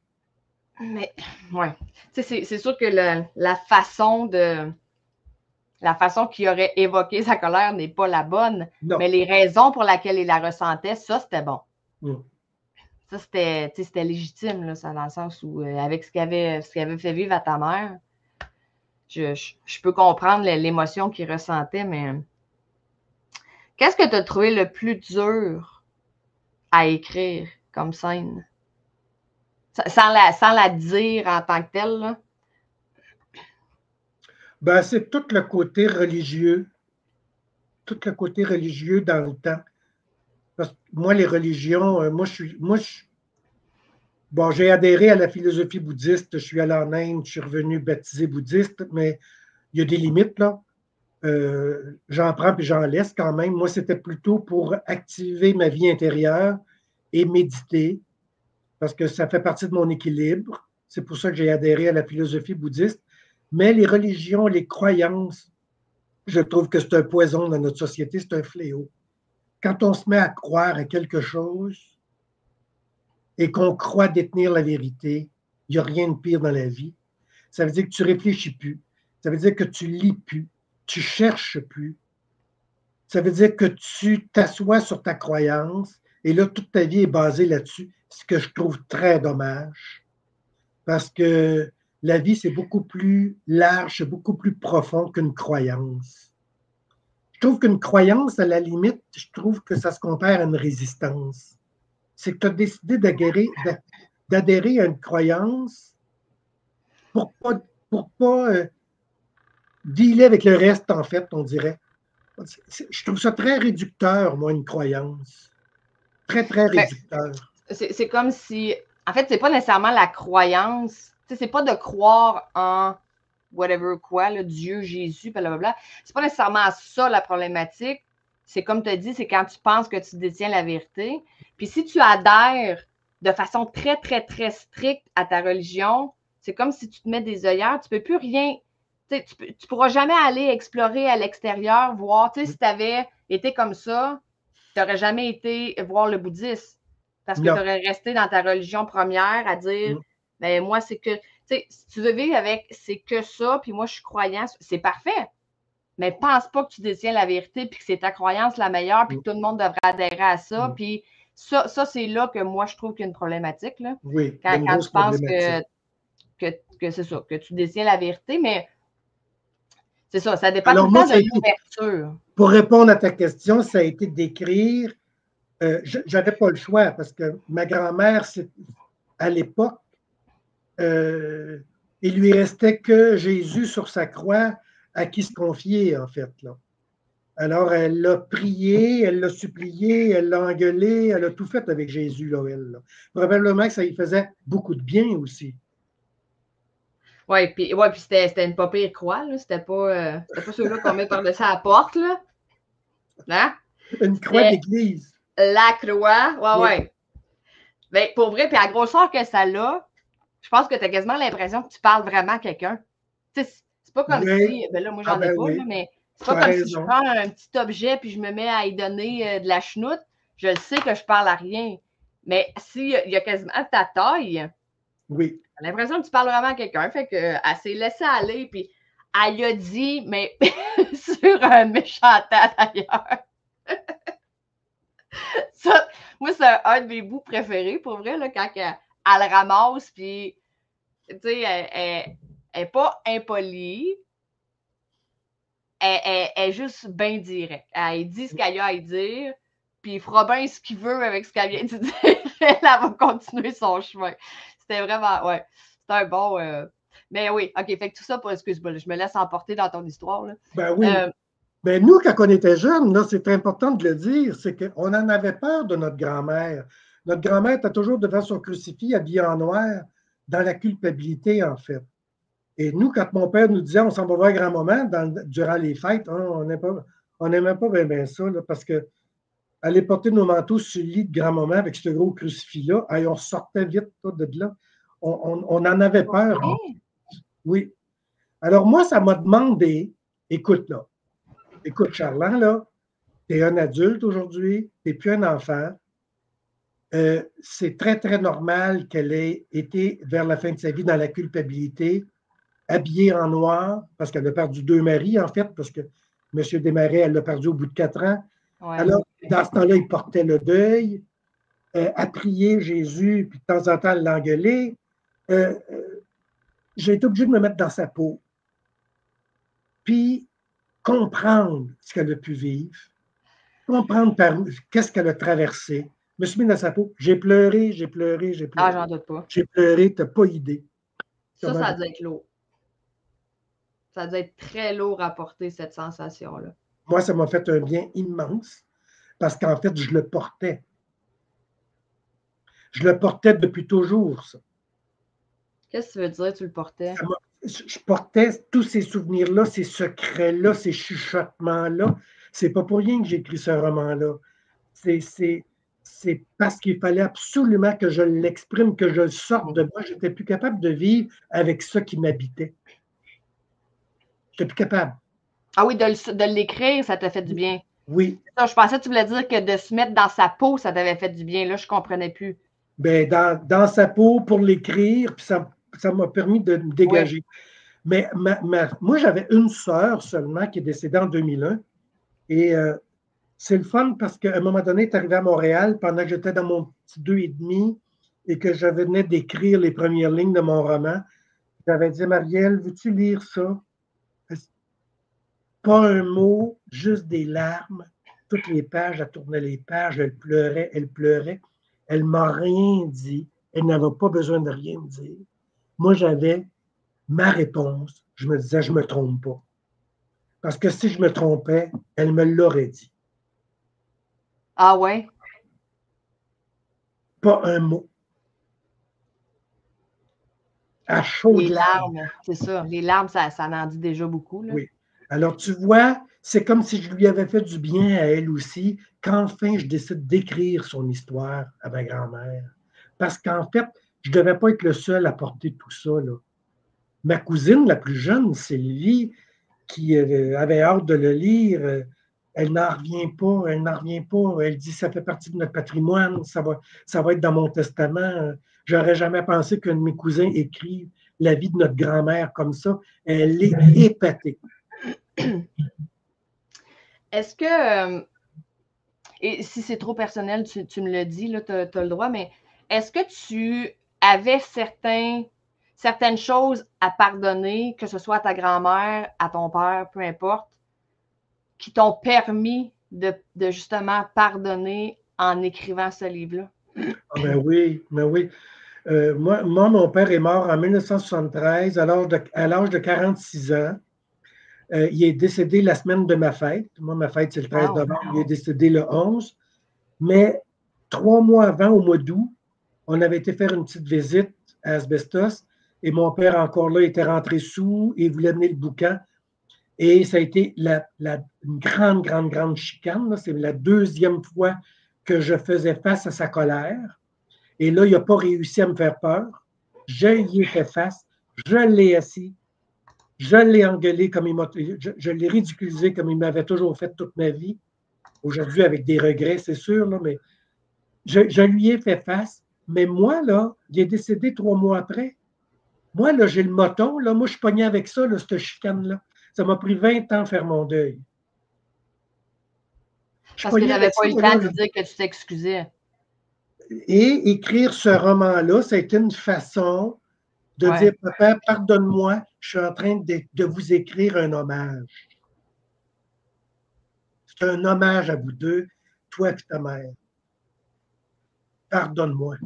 Speaker 1: Mais, ouais. C'est sûr que la façon qu'il aurait évoqué sa colère n'est pas la bonne,
Speaker 2: Non.
Speaker 1: mais les raisons pour lesquelles il la ressentait, ça, c'était bon.
Speaker 2: Mm.
Speaker 1: Ça, c'était légitime, là, ça, dans le sens où, avec ce qu'il avait fait vivre à ta mère, je peux comprendre l'émotion qu'il ressentait, mais qu'est-ce que tu as trouvé le plus dur à écrire comme scène? Sans la dire en tant que telle, là?
Speaker 2: Ben, c'est tout le côté religieux. Tout le côté religieux dans le temps. Parce que moi, les religions, bon, j'ai adhéré à la philosophie bouddhiste, je suis allé en Inde, je suis revenu baptisé bouddhiste, mais il y a des limites, là. J'en prends puis j'en laisse quand même. Moi, c'était plutôt pour activer ma vie intérieure et méditer, parce que ça fait partie de mon équilibre. C'est pour ça que j'ai adhéré à la philosophie bouddhiste. Mais les religions, les croyances, je trouve que c'est un poison dans notre société, c'est un fléau. Quand on se met à croire à quelque chose et qu'on croit détenir la vérité, il n'y a rien de pire dans la vie. Ça veut dire que tu ne réfléchis plus. Ça veut dire que tu lis plus. Tu cherches plus. Ça veut dire que tu t'assois sur ta croyance et là, toute ta vie est basée là-dessus, ce que je trouve très dommage parce que la vie, c'est beaucoup plus large, c'est beaucoup plus profond qu'une croyance. Je trouve qu'une croyance, à la limite, je trouve que ça se compare à une résistance. C'est que tu as décidé d'adhérer à une croyance pour pas dealer avec le reste, en fait, on dirait. Je trouve ça très réducteur, moi, une croyance. Très, très réducteur.
Speaker 1: C'est comme si, en fait, c'est pas nécessairement la croyance, c'est pas de croire en whatever quoi, là, Dieu, Jésus, blablabla. C'est pas nécessairement ça la problématique. C'est comme tu as dit, c'est quand tu penses que tu détiens la vérité. Puis si tu adhères de façon très, très, très stricte à ta religion, c'est comme si tu te mets des œillères, tu peux plus rien, tu pourras jamais aller explorer à l'extérieur, voir, si tu avais été comme ça, tu n'aurais jamais été voir le bouddhisme parce que tu aurais resté dans ta religion première à dire, ben moi, c'est que, si tu veux vivre avec c'est que ça, puis moi, je suis croyant, c'est parfait. Mais pense pas que tu détiens la vérité, puis que c'est ta croyance la meilleure, puis que tout le monde devrait adhérer à ça. Puis ça c'est là que moi, je trouve qu'il y a une problématique. Là.
Speaker 2: Oui,
Speaker 1: quand tu penses que c'est ça, que tu détiens la vérité, mais c'est ça, ça dépend tout le temps de l'ouverture.
Speaker 2: Pour répondre à ta question, ça a été d'écrire. J'avais pas le choix parce que ma grand-mère, à l'époque, il lui restait que Jésus sur sa croix à qui se confier, en fait. Là. Alors, elle l'a prié, elle l'a supplié, elle l'a engueulé, elle a tout fait avec Jésus, là, elle. Là. Probablement que ça lui faisait beaucoup de bien aussi.
Speaker 1: Oui, puis c'était une pas pire croix, là. C'était pas ceux-là qu'on met par-dessus la porte, là. Hein?
Speaker 2: Une croix d'église.
Speaker 1: La croix, ouais. Ben, pour vrai, puis à la grosseur que ça a, je pense que tu as quasiment l'impression que tu parles vraiment à quelqu'un. Tu sais, c'est pas comme si, ben là, moi, j'en ai pas, là, mais c'est pas comme si je prends un petit objet puis je me mets à y donner de la chenoute. Je le sais que je parle à rien. Mais s'il y a quasiment ta taille,
Speaker 2: oui.
Speaker 1: J'ai l'impression que tu parles vraiment à quelqu'un. Fait qu'elle s'est laissée aller, puis elle a dit, mais sur un méchant tas d'ailleurs. Ça, moi, c'est un de mes bouts préférés, pour vrai, là, quand elle le ramasse, puis, tu sais, elle n'est pas impolie, elle est juste bien directe. Elle dit ce qu'elle a à dire, puis il fera bien ce qu'il veut avec ce qu'elle vient de dire. Elle va continuer son chemin. C'était vraiment, ouais, c'était un bon... Mais oui, OK, fait que tout ça, excuse-moi, je me laisse emporter dans ton histoire. Là.
Speaker 2: Ben oui. Ben nous, quand on était jeunes, là, c'est important de le dire, c'est qu'on en avait peur de notre grand-mère. Notre grand-mère était toujours devant son crucifix, habillée en noir, dans la culpabilité, en fait. Et nous, quand mon père nous disait on s'en va voir grand-maman durant les fêtes, hein, on n'aimait pas bien ça, là, parce que aller porter nos manteaux sur le lit de grand-maman avec ce gros crucifix-là, on sortait vite de là. On en avait peur.
Speaker 1: Okay.
Speaker 2: Oui. Alors moi, ça m'a demandé, écoute là, écoute Charland, là, tu es un adulte aujourd'hui, tu n'es plus un enfant. C'est très, très normal qu'elle ait été vers la fin de sa vie dans la culpabilité, habillée en noir, parce qu'elle a perdu 2 maris, en fait, parce que M. Desmarais, elle l'a perdu au bout de 4 ans. Ouais. Alors, dans ce temps-là, il portait le deuil, a prié Jésus, puis de temps en temps, elle l'engueulait. J'ai été obligé de me mettre dans sa peau, puis comprendre ce qu'elle a pu vivre, comprendre qu'est-ce qu'elle a traversé. Je me suis mis dans sa peau. J'ai pleuré, j'ai pleuré, j'ai pleuré.
Speaker 1: Ah, j'en doute pas.
Speaker 2: J'ai pleuré, tu n'as pas idée.
Speaker 1: Ça doit être lourd. Ça doit être très lourd à porter, cette sensation-là.
Speaker 2: Moi, ça m'a fait un bien immense parce qu'en fait, je le portais. Je le portais depuis toujours, ça.
Speaker 1: Qu'est-ce que tu veux dire, tu le portais?
Speaker 2: Je portais tous ces souvenirs-là, ces secrets-là, ces chuchotements-là. C'est pas pour rien que j'ai écrit ce roman-là. C'est parce qu'il fallait absolument que je l'exprime, que je le sorte de moi. Je n'étais plus capable de vivre avec ça qui m'habitait. Je n'étais plus capable.
Speaker 1: Ah oui, de l'écrire, ça t'a fait du bien.
Speaker 2: Oui.
Speaker 1: Ça, je pensais que tu voulais dire que de se mettre dans sa peau, ça t'avait fait du bien. Là, je ne comprenais plus.
Speaker 2: Ben, dans sa peau pour l'écrire, puis ça m'a permis de me dégager. Oui. Mais moi, j'avais une sœur seulement qui est décédée en 2001. Et c'est le fun parce qu'à un moment donné, elle est arrivée à Montréal pendant que j'étais dans mon petit 2,5 et que je venais d'écrire les premières lignes de mon roman. J'avais dit, Marielle, veux-tu lire ça? Pas un mot, juste des larmes. Toutes les pages, elle tournait les pages, elle pleurait, elle pleurait. Elle ne m'a rien dit. Elle n'avait pas besoin de rien me dire. Moi, j'avais ma réponse. Je me disais, je ne me trompe pas. Parce que si je me trompais, elle me l'aurait dit.
Speaker 1: Ah ouais?
Speaker 2: Pas un mot. À chaud.
Speaker 1: Les larmes, c'est ça. Les larmes, ça en dit déjà beaucoup. Là.
Speaker 2: Oui. Alors, tu vois, c'est comme si je lui avais fait du bien à elle aussi, qu'enfin je décide d'écrire son histoire à ma grand-mère. Parce qu'en fait, je ne devais pas être le seul à porter tout ça. Là. Ma cousine la plus jeune, Sylvie, qui avait hâte de le lire, elle n'en revient pas, elle n'en revient pas. Elle dit, ça fait partie de notre patrimoine, ça va être dans mon testament. J'aurais jamais pensé qu'un de mes cousins écrive la vie de notre grand-mère comme ça. Elle est épatée.
Speaker 1: Est-ce que, et si c'est trop personnel, tu me le dis, tu as le droit, mais est-ce que tu avais certaines choses à pardonner, que ce soit à ta grand-mère, à ton père, peu importe, qui t'ont permis de justement pardonner en écrivant ce livre-là?
Speaker 2: Ah ben oui, ben oui. Moi, mon père est mort en 1973 à l'âge de 46 ans. Il est décédé la semaine de ma fête. Moi, ma fête, c'est le 13 novembre. Il est décédé le 11. Mais 3 mois avant, au mois d'août, on avait été faire une petite visite à Asbestos et mon père, encore là, était rentré sous et voulait mener le boucan. Et ça a été une grande, grande, grande chicane. C'est la 2e fois que je faisais face à sa colère. Et là, il n'a pas réussi à me faire peur. Je y ai fait face. Je l'ai assis. Je l'ai engueulé comme je l'ai ridiculisé comme il m'avait toujours fait toute ma vie. Aujourd'hui, avec des regrets, c'est sûr, là, mais je lui ai fait face. Mais moi, là, il est décédé 3 mois après. Moi, là, j'ai le moton. Là, moi, je suis pogné avec ça, là, cette chicane-là. Ça m'a pris 20 ans à faire mon deuil.
Speaker 1: Parce que tu n'avais pas eu le temps de dire que tu t'excusais.
Speaker 2: Et écrire ce roman-là, ça a été une façon de dire, papa, pardonne-moi, je suis en train de vous écrire un hommage. C'est un hommage à vous deux, toi et ta mère. Pardonne-moi.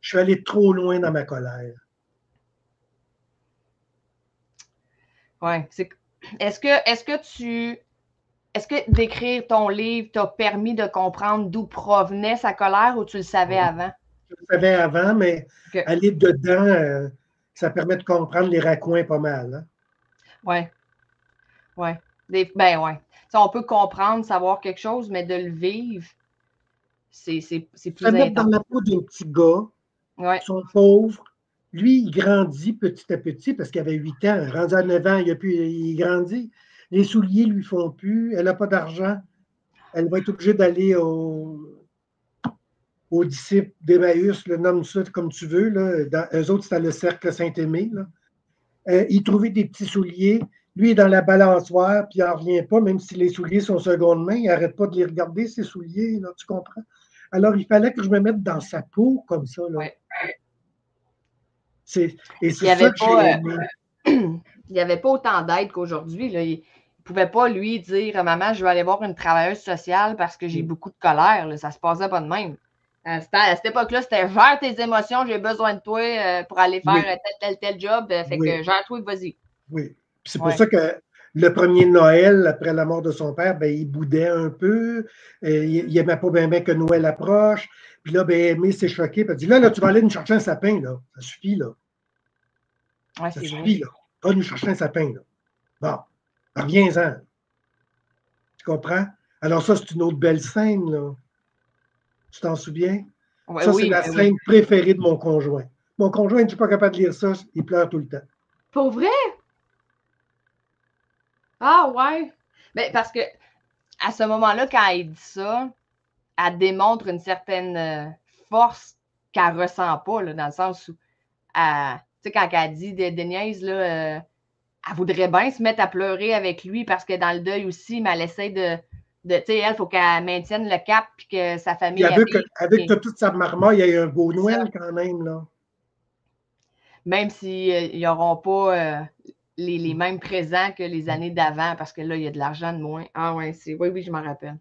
Speaker 2: Je suis allé trop loin dans ma colère.
Speaker 1: Oui. Est-ce que d'écrire ton livre t'a permis de comprendre d'où provenait sa colère ou tu le savais avant?
Speaker 2: Je le savais avant, mais
Speaker 1: Okay.
Speaker 2: aller dedans, ça permet de comprendre les raccoins pas mal. Hein?
Speaker 1: Oui. Oui. Ben ouais. On peut comprendre, savoir quelque chose, mais de le vivre, c'est plus
Speaker 2: Se mettre dans
Speaker 1: intense.
Speaker 2: la peau d'un petit gars,
Speaker 1: Ouais.
Speaker 2: ils sont pauvres. Lui, il grandit petit à petit parce qu'il avait 8 ans. Rendu à 9 ans, il grandit. Les souliers ne lui font plus. Elle n'a pas d'argent. Elle va être obligée d'aller aux disciples d'Emmaüs, le nomme ça comme tu veux. Là. Eux autres, c'était le cercle Saint-Aimé. Il trouvait des petits souliers. Lui est dans la balançoire, puis il n'en revient pas, même si les souliers sont seconde main. Il n'arrête pas de les regarder, ces souliers, là, tu comprends? Alors, il fallait que je me mette dans sa peau comme ça. Là.
Speaker 1: Ouais.
Speaker 2: Et c'est ça que j'ai aimé.
Speaker 1: Il n'y avait pas autant d'aide qu'aujourd'hui. Il ne pouvait pas, lui, dire « Maman, je vais aller voir une travailleuse sociale parce que j'ai beaucoup de colère. » Ça ne se passait pas de même. À cette époque-là, c'était « Gère tes émotions, j'ai besoin de toi pour aller faire tel job. Fait que gère-toi, vas-y. »
Speaker 2: Oui. C'est pour ça que le premier Noël, après la mort de son père, ben, il boudait un peu. Il n'aimait pas bien que Noël approche. Puis là, ben, Aimé s'est choqué. Il dit là, tu vas aller nous chercher un sapin. Là. Ça suffit. Là.
Speaker 1: Ouais,
Speaker 2: ça suffit.
Speaker 1: Là.
Speaker 2: Va nous chercher un sapin. Là. Bon, reviens-en. Tu comprends? Alors, ça, c'est une autre belle scène. Là. Tu t'en souviens?
Speaker 1: Ouais,
Speaker 2: ça, c'est la scène préférée de mon conjoint. Mon conjoint, je ne suis pas capable de lire ça. Il pleure tout le temps.
Speaker 1: Pour vrai? Ah ouais. Ben, parce que à ce moment-là, quand elle dit ça, elle démontre une certaine force qu'elle ne ressent pas, là, dans le sens où, tu sais, quand elle dit des niaises, là, elle voudrait bien se mettre à pleurer avec lui parce que dans le deuil aussi, mais elle essaie de tu sais, elle, il faut qu'elle maintienne le cap puis que sa famille.
Speaker 2: Avec toute sa marmaille, il y a eu un beau Noël quand même, là.
Speaker 1: Même s'ils n'auront pas les mêmes présents que les années d'avant, parce que là, il y a de l'argent de moins. Ah ouais, oui, je m'en rappelle.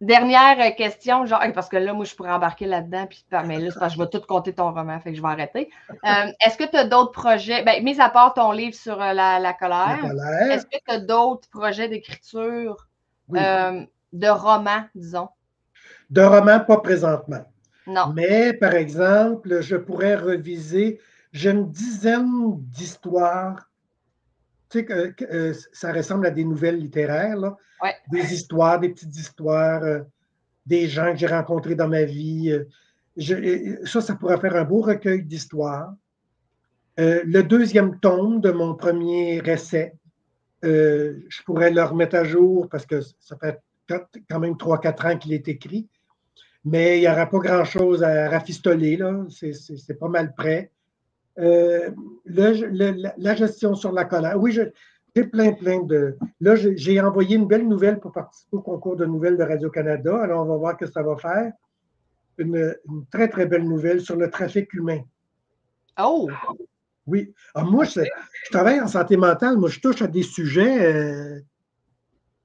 Speaker 1: Dernière question, genre, parce que là, moi, je pourrais embarquer là-dedans, mais là, c'est parce que je vais tout compter ton roman, fait que je vais arrêter. Est-ce que tu as d'autres projets, mis à part ton livre sur la colère, est-ce que tu as d'autres projets d'écriture, de romans, disons?
Speaker 2: De romans, pas présentement.
Speaker 1: Non.
Speaker 2: Mais, par exemple, je pourrais reviser, j'ai une dizaine d'histoires. Tu sais, ça ressemble à des nouvelles littéraires, là.
Speaker 1: Ouais.
Speaker 2: Des histoires, des petites histoires, des gens que j'ai rencontrés dans ma vie. Ça pourrait faire un beau recueil d'histoires. Le deuxième tome de mon premier essai, je pourrais le remettre à jour parce que ça fait quand même 3-4 ans qu'il est écrit. Mais il n'y aura pas grand-chose à rafistoler, là. C'est pas mal prêt. La gestion sur la colère. Oui, j'ai plein de. Là, j'ai envoyé une belle nouvelle pour participer au concours de nouvelles de Radio-Canada. Alors, on va voir ce que ça va faire. Une très, très belle nouvelle sur le trafic humain.
Speaker 1: Oh!
Speaker 2: Oui. Alors, moi, je travaille en santé mentale. Moi, je touche à des sujets.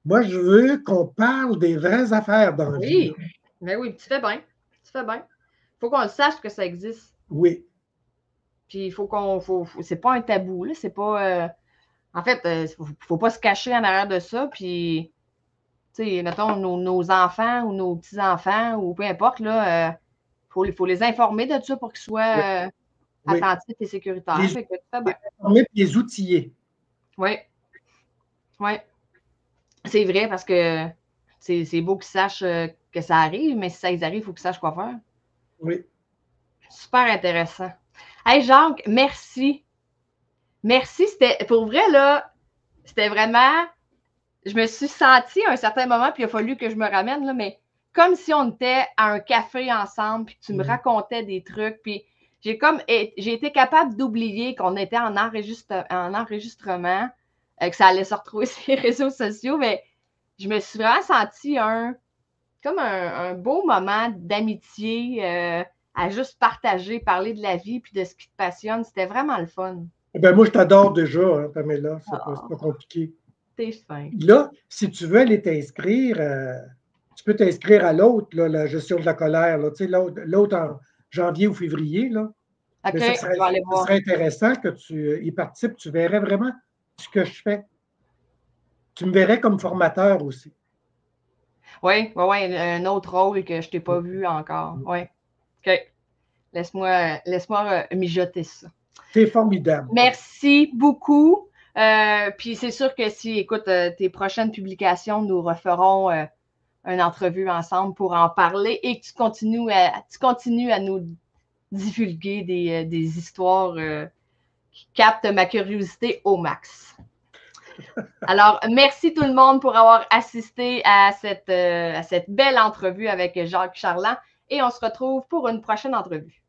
Speaker 2: Moi, je veux qu'on parle des vraies affaires dans la vie.
Speaker 1: Mais oui, tu fais bien. Il faut qu'on le sache que ça existe.
Speaker 2: Oui.
Speaker 1: Puis il faut c'est pas un tabou, là. C'est pas. En fait, faut pas se cacher en arrière de ça. Puis, tu sais, mettons, nos enfants ou nos petits-enfants ou peu importe, là, faut les informer de ça pour qu'ils soient attentifs et sécuritaires.
Speaker 2: Les informer et les outiller.
Speaker 1: Oui. Oui. C'est vrai parce que c'est beau qu'ils sachent que ça arrive, mais si ça arrive, il faut qu'ils sachent quoi faire.
Speaker 2: Oui.
Speaker 1: Super intéressant. Hey, Jacques, merci. Merci. C'était, pour vrai, là, c'était vraiment. Je me suis sentie à un certain moment, puis il a fallu que je me ramène, là, mais comme si on était à un café ensemble, puis que tu me racontais des trucs, puis j'ai été capable d'oublier qu'on était en enregistrement, que ça allait se retrouver sur les réseaux sociaux, mais je me suis vraiment sentie comme un beau moment d'amitié à juste partager, parler de la vie puis de ce qui te passionne. C'était vraiment le fun.
Speaker 2: Ben, moi, je t'adore déjà, hein, Pamela. C'est pas compliqué.
Speaker 1: T'es fin.
Speaker 2: Là, si tu veux aller t'inscrire, tu peux t'inscrire à l'autre, la gestion de la colère, là, l'autre en janvier ou février. Là.
Speaker 1: OK,
Speaker 2: Mais
Speaker 1: je vais aller
Speaker 2: ce
Speaker 1: voir.
Speaker 2: serait intéressant que tu y participes. Tu verrais vraiment ce que je fais. Tu me verrais comme formateur aussi.
Speaker 1: Oui, un autre rôle que je t'ai pas vu encore. Oui. OK. Laisse-moi mijoter ça.
Speaker 2: C'est formidable.
Speaker 1: Merci beaucoup. Puis c'est sûr que si, écoute, tes prochaines publications, nous referons une entrevue ensemble pour en parler et que tu continues à nous divulguer des histoires qui captent ma curiosité au max. Alors, merci tout le monde pour avoir assisté à cette belle entrevue avec Jacques Charland et on se retrouve pour une prochaine entrevue.